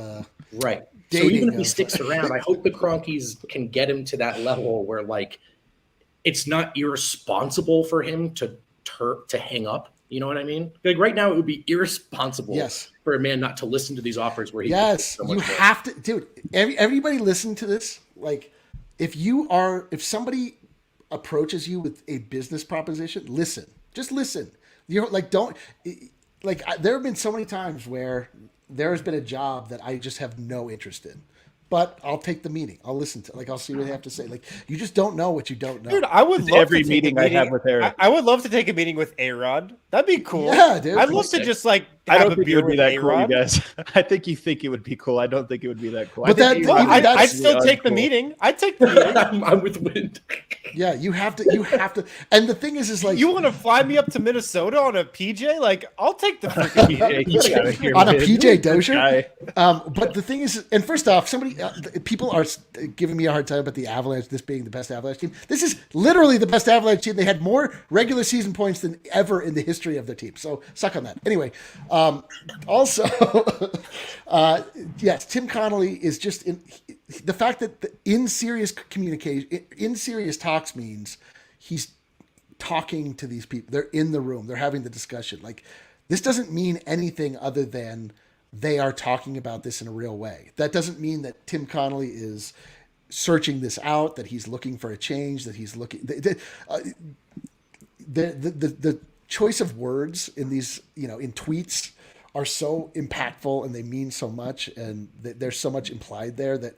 right. So even if he sticks around, I hope the Kroenkes can get him to that level where, like, it's not irresponsible for him to hang up. You know what I mean? Like, right now, it would be irresponsible for a man not to listen to these offers where he so you have to, dude. Everybody listen to this. Like, if somebody approaches you with a business proposition, listen. Just listen. There have been so many times where there has been a job that I just have no interest in, but I'll take the meeting. I'll listen to, I'll see what they have to say. Like, you just don't know what you don't know. Dude, I would love every meeting I have with Eric. I would love to take a meeting with A-Rod. That'd be cool. Yeah, dude. I'd love to just I don't think it would be that cool, you guys. I think you think it would be cool. I don't think it would be that cool. But I'd still take the meeting. I'd take the meeting. I'm with Wind. Yeah, you have to. And the thing is like, you want to fly me up to Minnesota on a PJ? Like, I'll take the freaking PJ. On a PJ Dozier. But the thing is, and first off, people are giving me a hard time about the Avalanche, this being the best Avalanche team. This is literally the best Avalanche team. They had more regular season points than ever in the history of their team. So suck on that. Anyway, also, yes, Tim Connelly is just the fact that in serious communication, in serious talks means he's talking to these people. They're in the room. They're having the discussion. Like, this doesn't mean anything other than they are talking about this in a real way. That doesn't mean that Tim Connelly is searching this out, that he's looking for a change, that he's looking. The choice of words in these, in tweets are so impactful, and they mean so much, and there's so much implied there that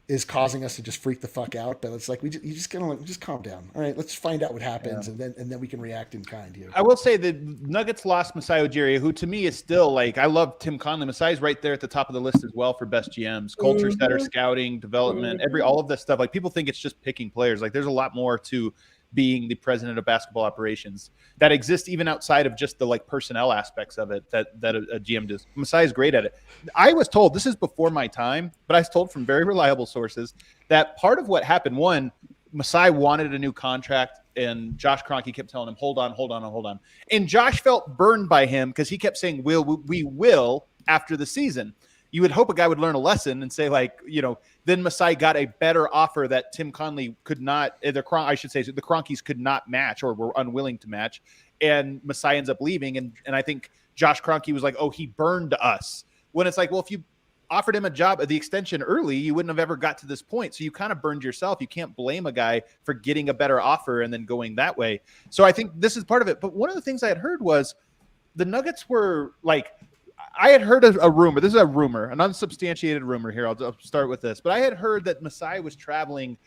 is causing us to just freak the fuck out. But it's like, you just gotta just calm down. All right, let's find out what happens, and then we can react in kind here. I will say the Nuggets lost Masai Ujiri, who to me is still, like, I love Tim Connelly. Masai's right there at the top of the list as well for best GMs, culture setter, scouting, development, all of this stuff. Like, people think it's just picking players. Like, there's a lot more to being the president of basketball operations that exists even outside of just the, like, personnel aspects of it that a GM does. Masai is great at it. I was told, this is before my time, but I was told from very reliable sources that part of what happened, one, Masai wanted a new contract, and Josh Kroenke kept telling him, hold on. And Josh felt burned by him because he kept saying, we will after the season. You would hope a guy would learn a lesson and say, like, then Masai got a better offer that Tim Connelly could not, the Kroenkes could not match or were unwilling to match. And Masai ends up leaving. And I think Josh Kroenke was like, oh, he burned us. When it's like, well, if you offered him a job at the extension early, you wouldn't have ever got to this point. So you kind of burned yourself. You can't blame a guy for getting a better offer and then going that way. So I think this is part of it. But one of the things I had heard was the Nuggets were like, I had heard a rumor. This is a rumor, an unsubstantiated rumor here. I'll start with this. But I had heard that Masai was traveling,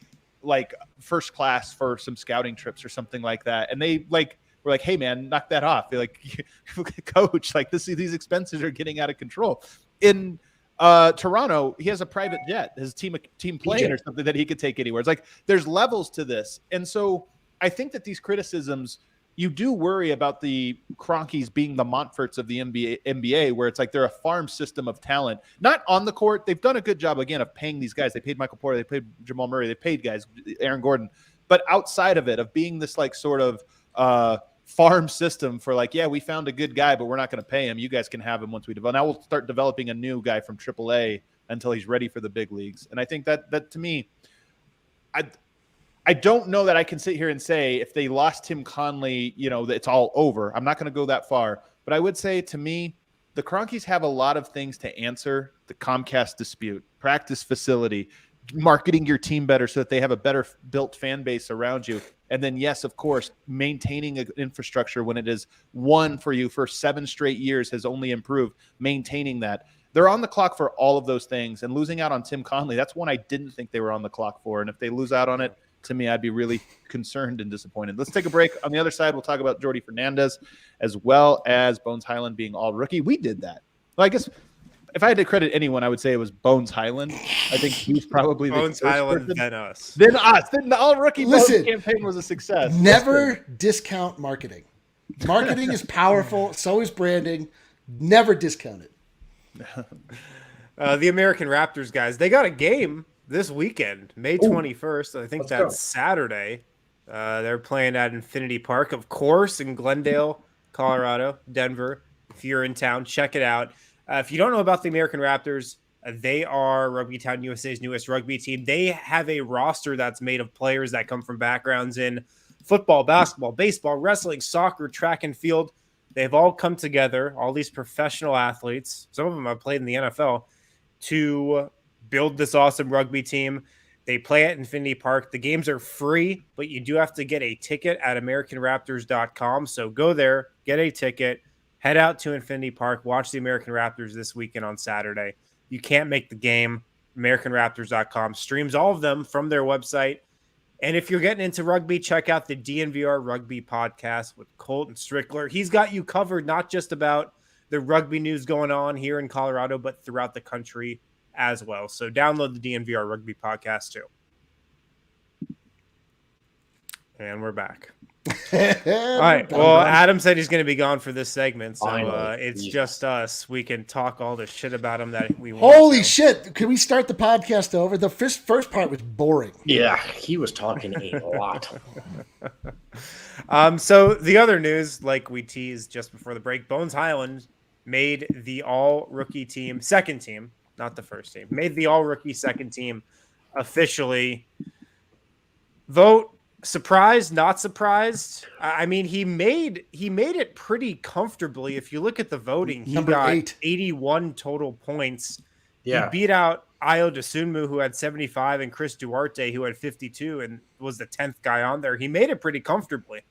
like, first class for some scouting trips or something like that. And they, like, were like, hey, man, knock that off. They're like, coach, like, these expenses are getting out of control. In Toronto, he has a private jet, his team plane or something that he could take anywhere. It's like, there's levels to this. And so I think that these criticisms, you do worry about the Kroenkes being the Montforts of the NBA, where it's like they're a farm system of talent. Not on the court. They've done a good job, again, of paying these guys. They paid Michael Porter. They paid Jamal Murray. They paid guys, Aaron Gordon. But outside of it, of being this, like, sort of farm system for, like, yeah, we found a good guy, but we're not going to pay him. You guys can have him once we develop. Now we'll start developing a new guy from AAA until he's ready for the big leagues. And I think that to me, I don't know that I can sit here and say if they lost Tim Connelly, that it's all over. I'm not going to go that far. But I would say, to me, the Kroenkes have a lot of things to answer. The Comcast dispute, practice facility, marketing your team better so that they have a better built fan base around you. And then, yes, of course, maintaining an infrastructure when it is won for you for 7 straight years has only improved. Maintaining that. They're on the clock for all of those things. And losing out on Tim Connelly, that's one I didn't think they were on the clock for. And if they lose out on it, to me, I'd be really concerned and disappointed. Let's take a break. On the other side, we'll talk about Jordi Fernandez as well as Bones Hyland being all rookie. We did that. Well, I guess if I had to credit anyone, I would say it was Bones Hyland. I think he's probably the Bones first Hyland, person. then us. Then us. Then the all rookie Bones Listen, campaign was a success. Never discount marketing. Marketing is powerful. So is branding. Never discount it. The American Raptors guys, they got a game this weekend, May 21st. I think that's Saturday. They're playing at Infinity Park, of course, in Glendale, Colorado, Denver. If you're in town, check it out. If you don't know about the American Raptors, they are Rugby Town USA's newest rugby team. They have a roster that's made of players that come from backgrounds in football, basketball, baseball, wrestling, soccer, track and field. They've all come together, all these professional athletes, some of them have played in the NFL, to build this awesome rugby team. They play at Infinity Park. The games are free, but you do have to get a ticket at AmericanRaptors.com. So go there, get a ticket, head out to Infinity Park, watch the American Raptors this weekend on Saturday. You can't make the game. AmericanRaptors.com streams all of them from their website. And if you're getting into rugby, check out the DNVR Rugby podcast with Colton Strickler. He's got you covered, not just about the rugby news going on here in Colorado, but throughout the country as well. So download the DNVR Rugby podcast too. And we're back. All right. Well, Adam said he's going to be gone for this segment, so it's just us. We can talk all the shit about him that we want. Holy shit! Could we start the podcast over? The first part was boring. Yeah, he was talking a lot. So the other news, like we teased just before the break, Bones Hyland made the all-rookie team, second team, not the first team, made the all-rookie second team officially. Vogt. Surprised, not surprised. I mean, he made it pretty comfortably. If you look at the voting, he got 81 total points. Yeah. He beat out Ayo Dosunmu, who had 75, and Chris Duarte, who had 52, and was the 10th guy on there. He made it pretty comfortably.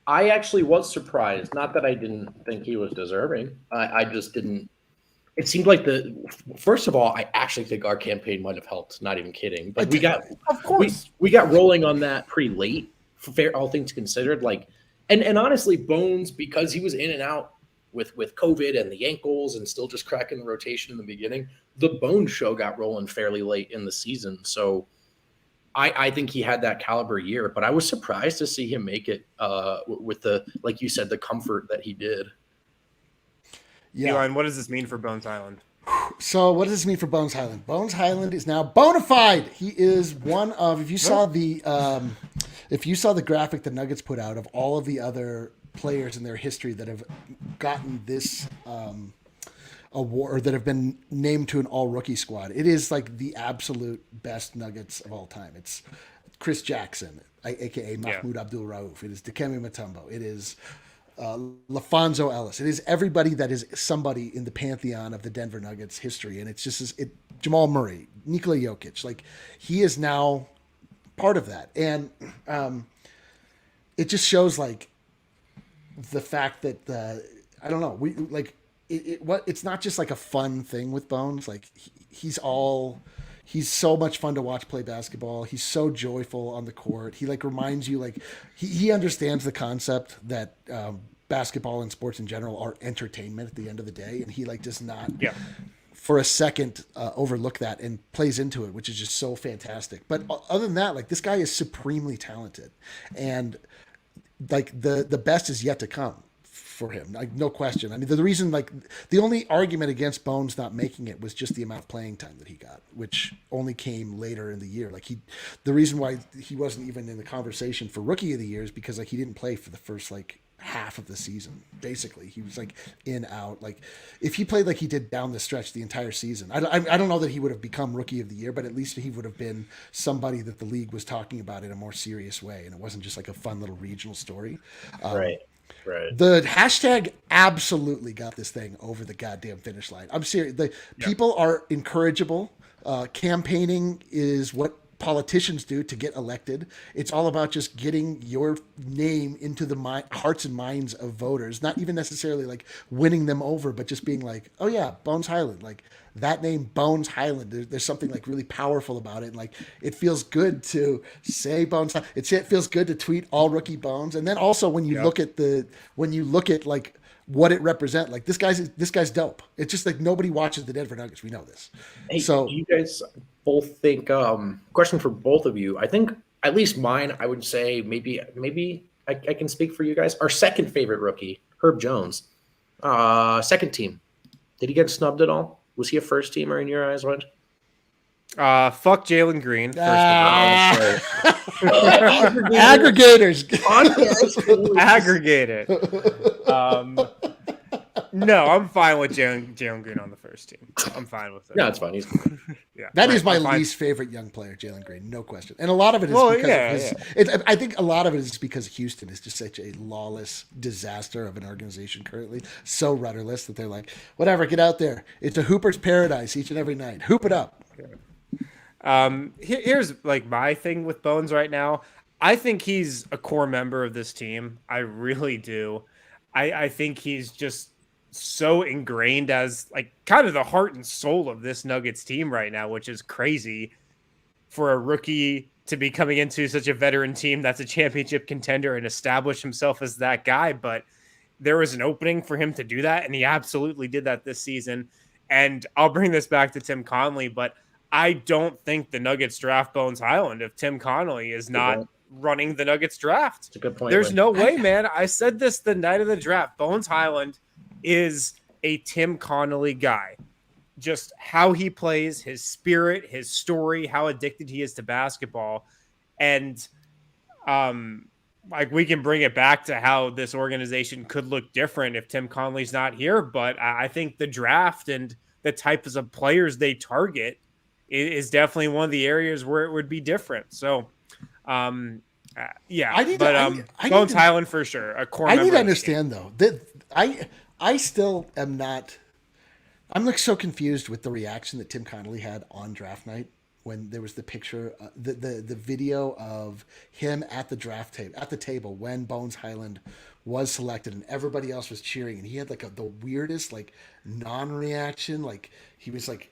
I actually was surprised. Not that I didn't think he was deserving. I just didn't. It seemed like first of all, I actually think our campaign might have helped. Not even kidding. But we got rolling on that pretty late, all things considered. Like, and honestly, Bones, because he was in and out with COVID and the ankles and still just cracking the rotation in the beginning, the Bones show got rolling fairly late in the season. So I think he had that caliber year. But I was surprised to see him make it with like you said, the comfort that he did. Yeah. Elon, what does this mean for Bones Hyland? So what does this mean for Bones Hyland? Bones Hyland is now bona fide. He is one of, if you saw the graphic the Nuggets put out of all of the other players in their history that have gotten this award, or that have been named to an all-rookie squad, it is like the absolute best Nuggets of all time. It's Chris Jackson, a.k.a. Mahmoud Abdul-Rauf. It is Dikembe Mutombo. It is LaFonso Ellis. It is everybody that is somebody in the pantheon of the Denver Nuggets history. And it's just Jamal Murray, Nikola Jokic, like he is now part of that. And it just shows like the fact that I don't know, we like it's not just like a fun thing with Bones. Like he's so much fun to watch play basketball. He's so joyful on the court. He like reminds you, like he understands the concept that basketball and sports in general are entertainment at the end of the day. And he like does not for a second overlook that and plays into it, which is just so fantastic. But other than that, like this guy is supremely talented, and like the best is yet to come for him, like no question. I mean, the reason, like the only argument against Bones not making it was just the amount of playing time that he got, which only came later in the year. Like the reason why he wasn't even in the conversation for rookie of the year is because like he didn't play for the first like half of the season. Basically, he was like in out. Like if he played like he did down the stretch the entire season, I don't know that he would have become rookie of the year, but at least he would have been somebody that the league was talking about in a more serious way, and it wasn't just like a fun little regional story. Right. Right. The hashtag absolutely got this thing over the goddamn finish line. I'm serious. People are incorrigible. Campaigning is what politicians do to get elected. It's all about just getting your name into the hearts and minds of voters, not even necessarily like winning them over, but just being like, oh yeah, Bones Hyland, like that name Bones Hyland. There's something like really powerful about it. And like, it feels good to say Bones. It feels good to tweet all rookie Bones. And then also when you look at like what it represents, like this guy's dope. It's just like nobody watches the Denver Nuggets. We know this. Hey, so do you guys both think, question for both of you, I think at least mine, I would say maybe I can speak for you guys. Our second favorite rookie, Herb Jones, second team. Did he get snubbed at all? Was he a first teamer in your eyes, Rod? Fuck Jalen Green. First Aggregators. Aggregate it. No, I'm fine with Jalen Green on the first team. I'm fine with it. No, it's fine. He's That is my least favorite young player, Jalen Green, no question. And a lot of it is I think a lot of it is because Houston is just such a lawless disaster of an organization currently, so rudderless that they're like, whatever, get out there. It's a hooper's paradise each and every night. Hoop it up. Here's like my thing with Bones right now. I think he's a core member of this team. I really do. I think he's just so ingrained as like kind of the heart and soul of this Nuggets team right now, which is crazy for a rookie to be coming into such a veteran team that's a championship contender and establish himself as that guy. But there was an opening for him to do that, and he absolutely did that this season. And I'll bring this back to Tim Connelly, but I don't think the Nuggets draft Bones Hyland if Tim Connelly is not running the Nuggets draft. It's a good point. There's no way, man. I said this the night of the draft. Bones Hyland is a Tim Connelly guy. Just how he plays, his spirit, his story, how addicted he is to basketball. And like we can bring it back to how this organization could look different if Tim Connelly's not here. But I think the draft and the types of players they target is definitely one of the areas where it would be different. So, Bones Hyland for sure. A core. I need to understand though that I still am not. I'm like so confused with the reaction that Tim Connelly had on draft night when there was the picture, the video of him at the draft table when Bones Hyland was selected and everybody else was cheering and he had like the weirdest like non-reaction. Like he was like,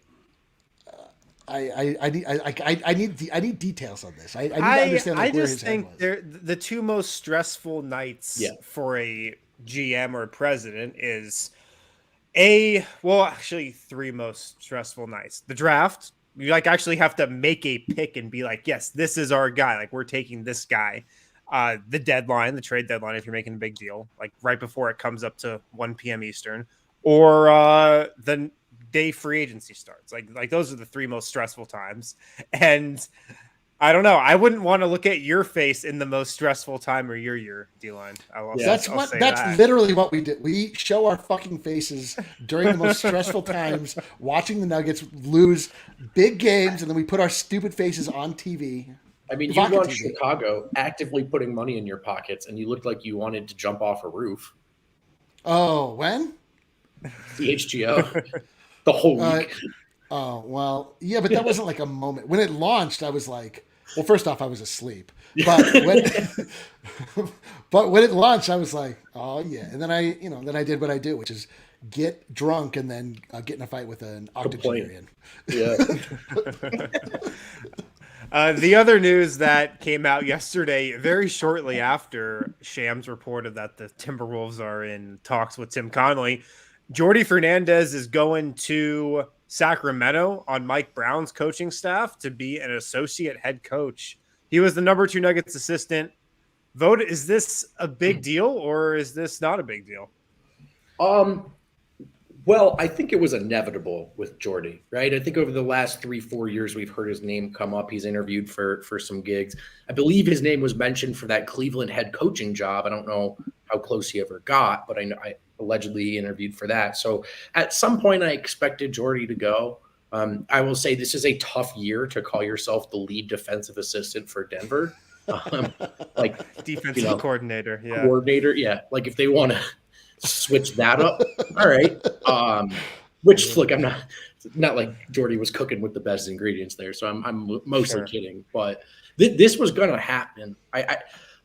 I need details on this. I need to understand like, where his head was. They're the two most stressful nights for a GM or president is three most stressful nights. The draft, you like actually have to make a pick and be like, yes, this is our guy. Like we're taking this guy. The deadline, the trade deadline, if you're making a big deal, like right before it comes up to 1 p.m. Eastern, or the day free agency starts. Like those are the three most stressful times. And I don't know. I wouldn't want to look at your face in the most stressful time or your D-line. That's literally what we did. We show our fucking faces during the most stressful times, watching the Nuggets lose big games, and then we put our stupid faces on TV. I mean, you watched Chicago actively putting money in your pockets, and you looked like you wanted to jump off a roof. Oh, when? The HGO. The whole week. Oh, well, yeah, but that wasn't like a moment. When it launched, I was like, well, first off, I was asleep. But when it launched, I was like, oh, yeah. And then I did what I do, which is get drunk and then get in a fight with an octogenarian. Yeah. The other news that came out yesterday, very shortly after Shams reported that the Timberwolves are in talks with Tim Connelly, Jordi Fernandez is going to Sacremento on Mike Brown's coaching staff to be an associate head coach. He was the number 2 Nuggets assistant. Vogt, is this a big deal or is this not a big deal? Well, I think it was inevitable with Jordi, right? I think over the last 3-4 years, we've heard his name come up. He's interviewed for some gigs. I believe his name was mentioned for that Cleveland head coaching job. I don't know how close he ever got, but I allegedly interviewed for that. So at some point, I expected Jordi to go. I will say this is a tough year to call yourself the lead defensive assistant for Denver. Like Defensive coordinator, yeah. Coordinator, yeah. Like if they want to switch that up, all right. Which look, I'm not like Jordi was cooking with the best ingredients there, so I'm mostly kidding. But this was going to happen.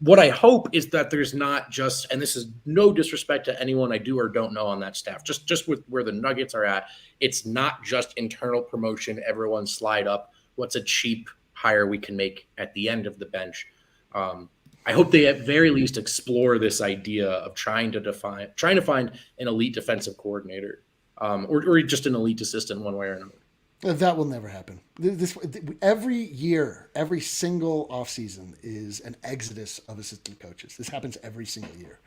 What I hope is that there's not just, and this is no disrespect to anyone I do or don't know on that staff, just with where the Nuggets are at, it's not just internal promotion, everyone slide up. What's a cheap hire we can make at the end of the bench? I hope they at very least explore this idea of trying to find an elite defensive coordinator, or just an elite assistant one way or another. That will never happen. Every year, every single offseason is an exodus of assistant coaches. This happens every single year.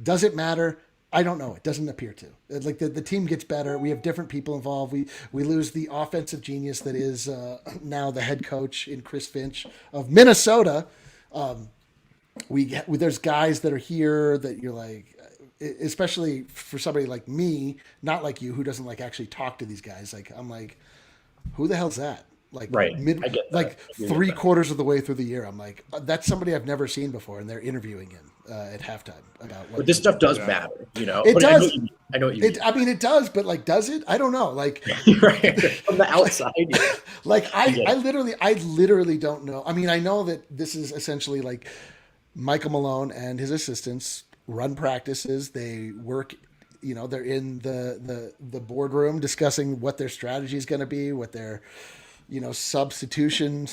Does it matter? I don't know. It doesn't appear to. Like the team gets better. We have different people involved. We lose the offensive genius that is now the head coach in Chris Finch of Minnesota. There's guys that are here that you're like, especially for somebody like me, not like you, who doesn't like actually talk to these guys. Like I'm like, who the hell's that? Like right. Like 3/4 of the way through the year, I'm like, that's somebody I've never seen before, and they're interviewing him at halftime about. But this stuff does matter, It but does. I know what you mean. I mean, it does, but like, does it? I don't know. Like right. From the outside, like I literally don't know. I mean, I know that this is essentially like Michael Malone and his assistants run practices. They work. They're in the boardroom discussing what their strategy is going to be, what their, substitution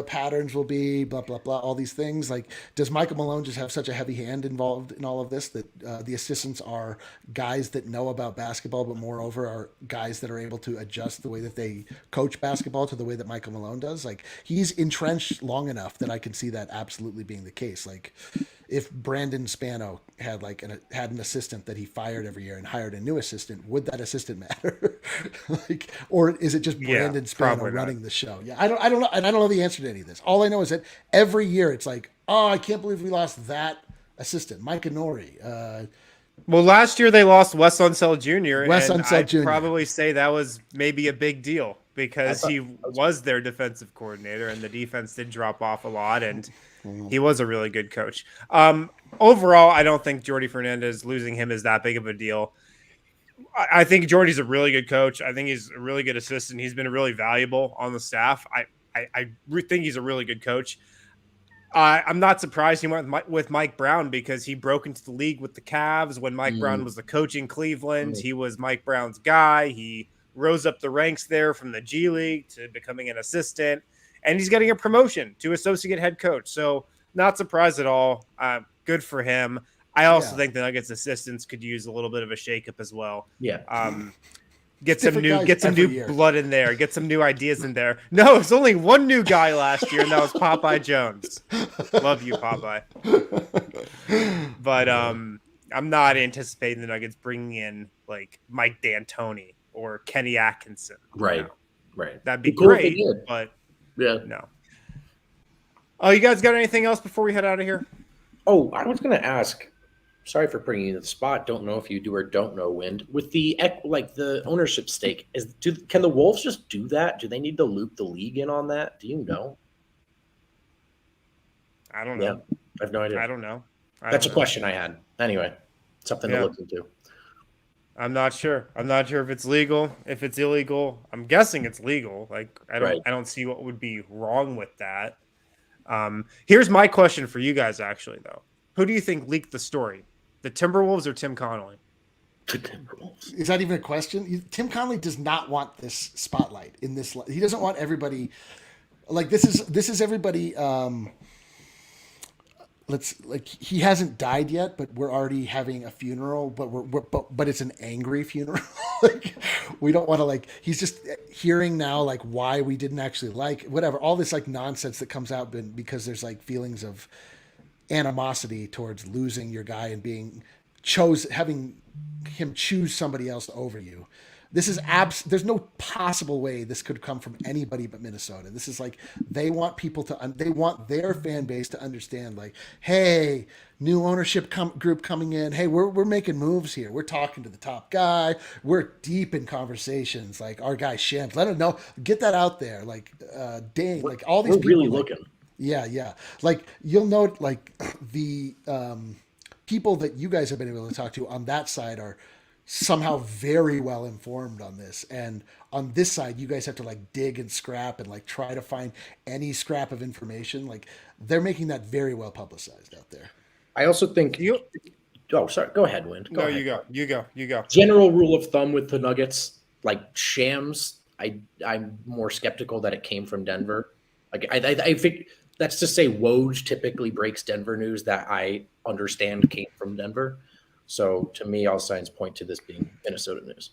patterns will be, blah, blah, blah, all these things. Like, does Michael Malone just have such a heavy hand involved in all of this that the assistants are guys that know about basketball, but moreover are guys that are able to adjust the way that they coach basketball to the way that Michael Malone does? Like, he's entrenched long enough that I can see that absolutely being the case. Like, if Brandon Spano had an assistant that he fired every year and hired a new assistant, would that assistant matter? Or is it just Brandon Spano running the show? Yeah, I don't know, and I don't know the answer to any of this. All I know is that every year it's like, oh, I can't believe we lost that assistant, Mike Inori. Well, last year they lost Wes Unseld Jr. I'd Jr. probably say that was maybe a big deal because he was their defensive coordinator, and the defense did drop off a lot, and he was a really good coach. Overall, I don't think Jordi Fernandez, losing him is that big of a deal. I think Jordi's a really good coach. I think he's a really good assistant. He's been really valuable on the staff. I think he's a really good coach. I'm not surprised he went with Mike Brown because he broke into the league with the Cavs when Mike Brown was the coach in Cleveland. He was Mike Brown's guy. He rose up the ranks there from the G League to becoming an assistant. And he's getting a promotion to associate head coach. So not surprised at all. Good for him. I also think the Nuggets assistants could use a little bit of a shakeup as well. Yeah. Get some new blood in there. Get some new ideas in there. No, it's only one new guy last year, and that was Popeye Jones. Love you, Popeye. But I'm not anticipating the Nuggets bringing in like Mike D'Antoni or Kenny Atkinson. Right. Right. That'd be great, but no. Oh, you guys got anything else before we head out of here? Oh, I was going to ask. Sorry for bringing you to the spot. Don't know if you do or don't know, Wind. With the ownership stake, can the Wolves just do that? Do they need to loop the league in on that? Do you know? I don't know. Yeah, I have no idea. I don't know. That's a question I had. Anyway, something to look into. I'm not sure. I'm not sure if it's legal, if it's illegal. I'm guessing it's legal. Like I don't see what would be wrong with that. Here's my question for you guys, actually, though. Who do you think leaked the story? The Timberwolves or Tim Connelly? The Timberwolves. Is that even a question? Tim Connelly does not want this spotlight in this. He doesn't want everybody. Like this is everybody. He hasn't died yet, but we're already having a funeral. But it's an angry funeral. Like we don't want to he's just hearing now why we didn't actually whatever, all this nonsense that comes out because there's feelings of animosity towards losing your guy and being having him choose somebody else over you. This is there's no possible way this could come from anybody but Minnesota. This is they want people they want their fan base to understand hey, new ownership group coming in. Hey, we're making moves here. We're talking to the top guy. We're deep in conversations. Our guy Shams, let him know, get that out there. Dang, all these we're people really looking. Yeah. Like you'll note, like the people that you guys have been able to talk to on that side are somehow very well informed on this, and on this side, you guys have to like dig and scrap and like try to find any scrap of information. Like they're making that very well publicized out there. I also think. You Oh, sorry. Go ahead, Wind. no, ahead. you go. General rule of thumb with the Nuggets, like shams, I'm more skeptical that it came from Denver. Like I think that's to say Woj typically breaks Denver news that I understand came from Denver. So to me, all signs point to this being Minnesota news.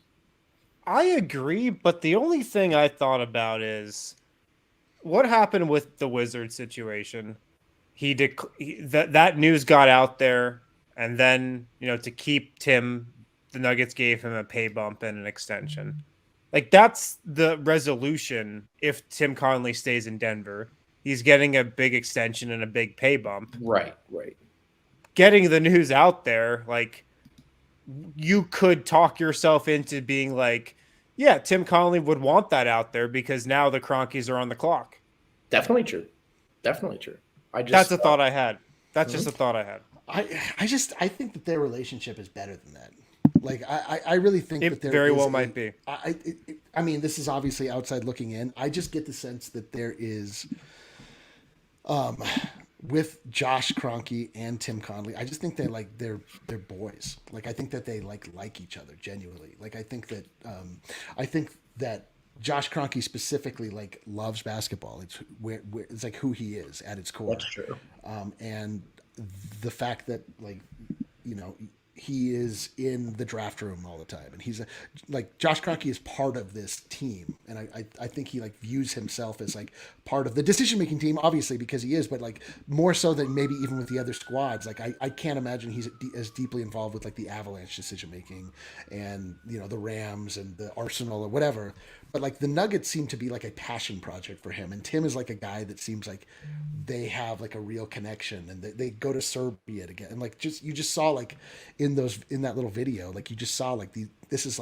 I agree, but the only thing I thought about is what happened with the Wizard situation. That news got out there, and then to keep Tim, the Nuggets gave him a pay bump and an extension. Like that's the resolution. If Tim Connelly stays in Denver, he's getting a big extension and a big pay bump. Right. Getting the news out there, like you could talk yourself into being like, yeah, Tim Connelly would want that out there because now the Kroenkes are on the clock. Definitely true. That's a thought I had. That's just a thought I had. I think that their relationship is better than that. Like I really think that there very is well might be. I mean, this is obviously outside looking in. I just get the sense that there is, with Josh Kroenke and Tim Connelly, I just think they're boys. Like I think that they like each other genuinely. Like I think that Josh Kroenke specifically loves basketball. It's it's like who he is at its core. That's true. And the fact that he is in the draft room all the time, and he's Josh Kroenke is part of this team, and I think he views himself as part of the decision making team, obviously because he is, but more so than maybe even with the other squads. I can't imagine he's as deeply involved with the Avalanche decision making and the Rams and the Arsenal or whatever. But the Nuggets seem to be a passion project for him, and Tim is a guy that seems like they have a real connection, and they go to Serbia together, and you just saw in that little video, you just saw this is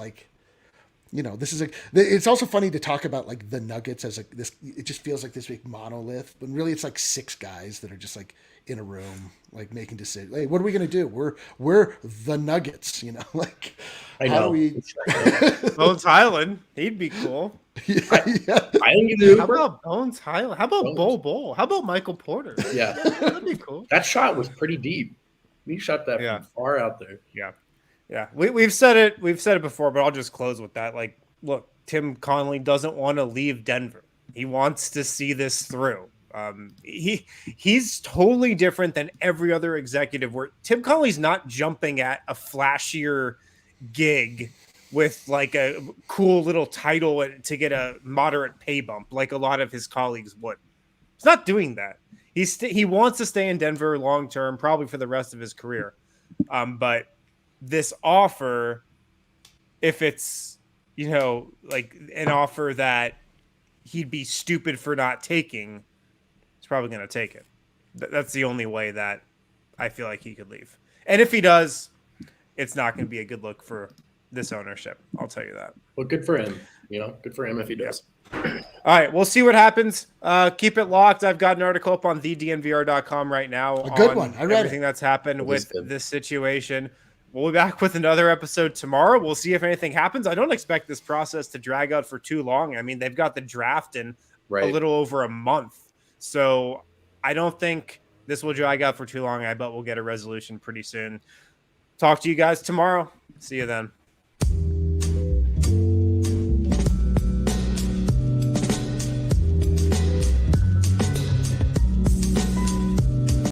it's also funny to talk about the Nuggets as this. It just feels like this big monolith, but really it's six guys that are just in a room making decisions. Hey, what are we gonna do? We're the Nuggets, I how know. do we? Bones Hyland, he'd be cool. Yeah. I think you How about Bones Hyland? How about Bol? How about Michael Porter? Yeah, That'd be cool. that shot was pretty deep. We shot that Yeah. from far out there. Yeah. We've said it before, but I'll just close with that. Look, Tim Connelly doesn't want to leave Denver. He wants to see this through. He's totally different than every other executive. Where Tim Connelly's not jumping at a flashier gig with a cool little title to get a moderate pay bump like a lot of his colleagues would. He's not doing that. He wants to stay in Denver long term, probably for the rest of his career. But this offer, if it's an offer that he'd be stupid for not taking, he's probably going to take it. That's the only way that I feel like he could leave. And if he does, it's not going to be a good look for this ownership. I'll tell you that. Well, good for him. Good for him if he does. All right, we'll see what happens. Keep it locked. I've got an article up on thednvr.com right now. A good one. I read everything that's happened with good. this situation. We'll be back with another episode tomorrow. We'll see if anything happens. I don't expect this process to drag out for too long. I mean, they've got the draft in a little over a month. So I don't think this will drag out for too long. I bet we'll get a resolution pretty soon. Talk to you guys tomorrow. See you then.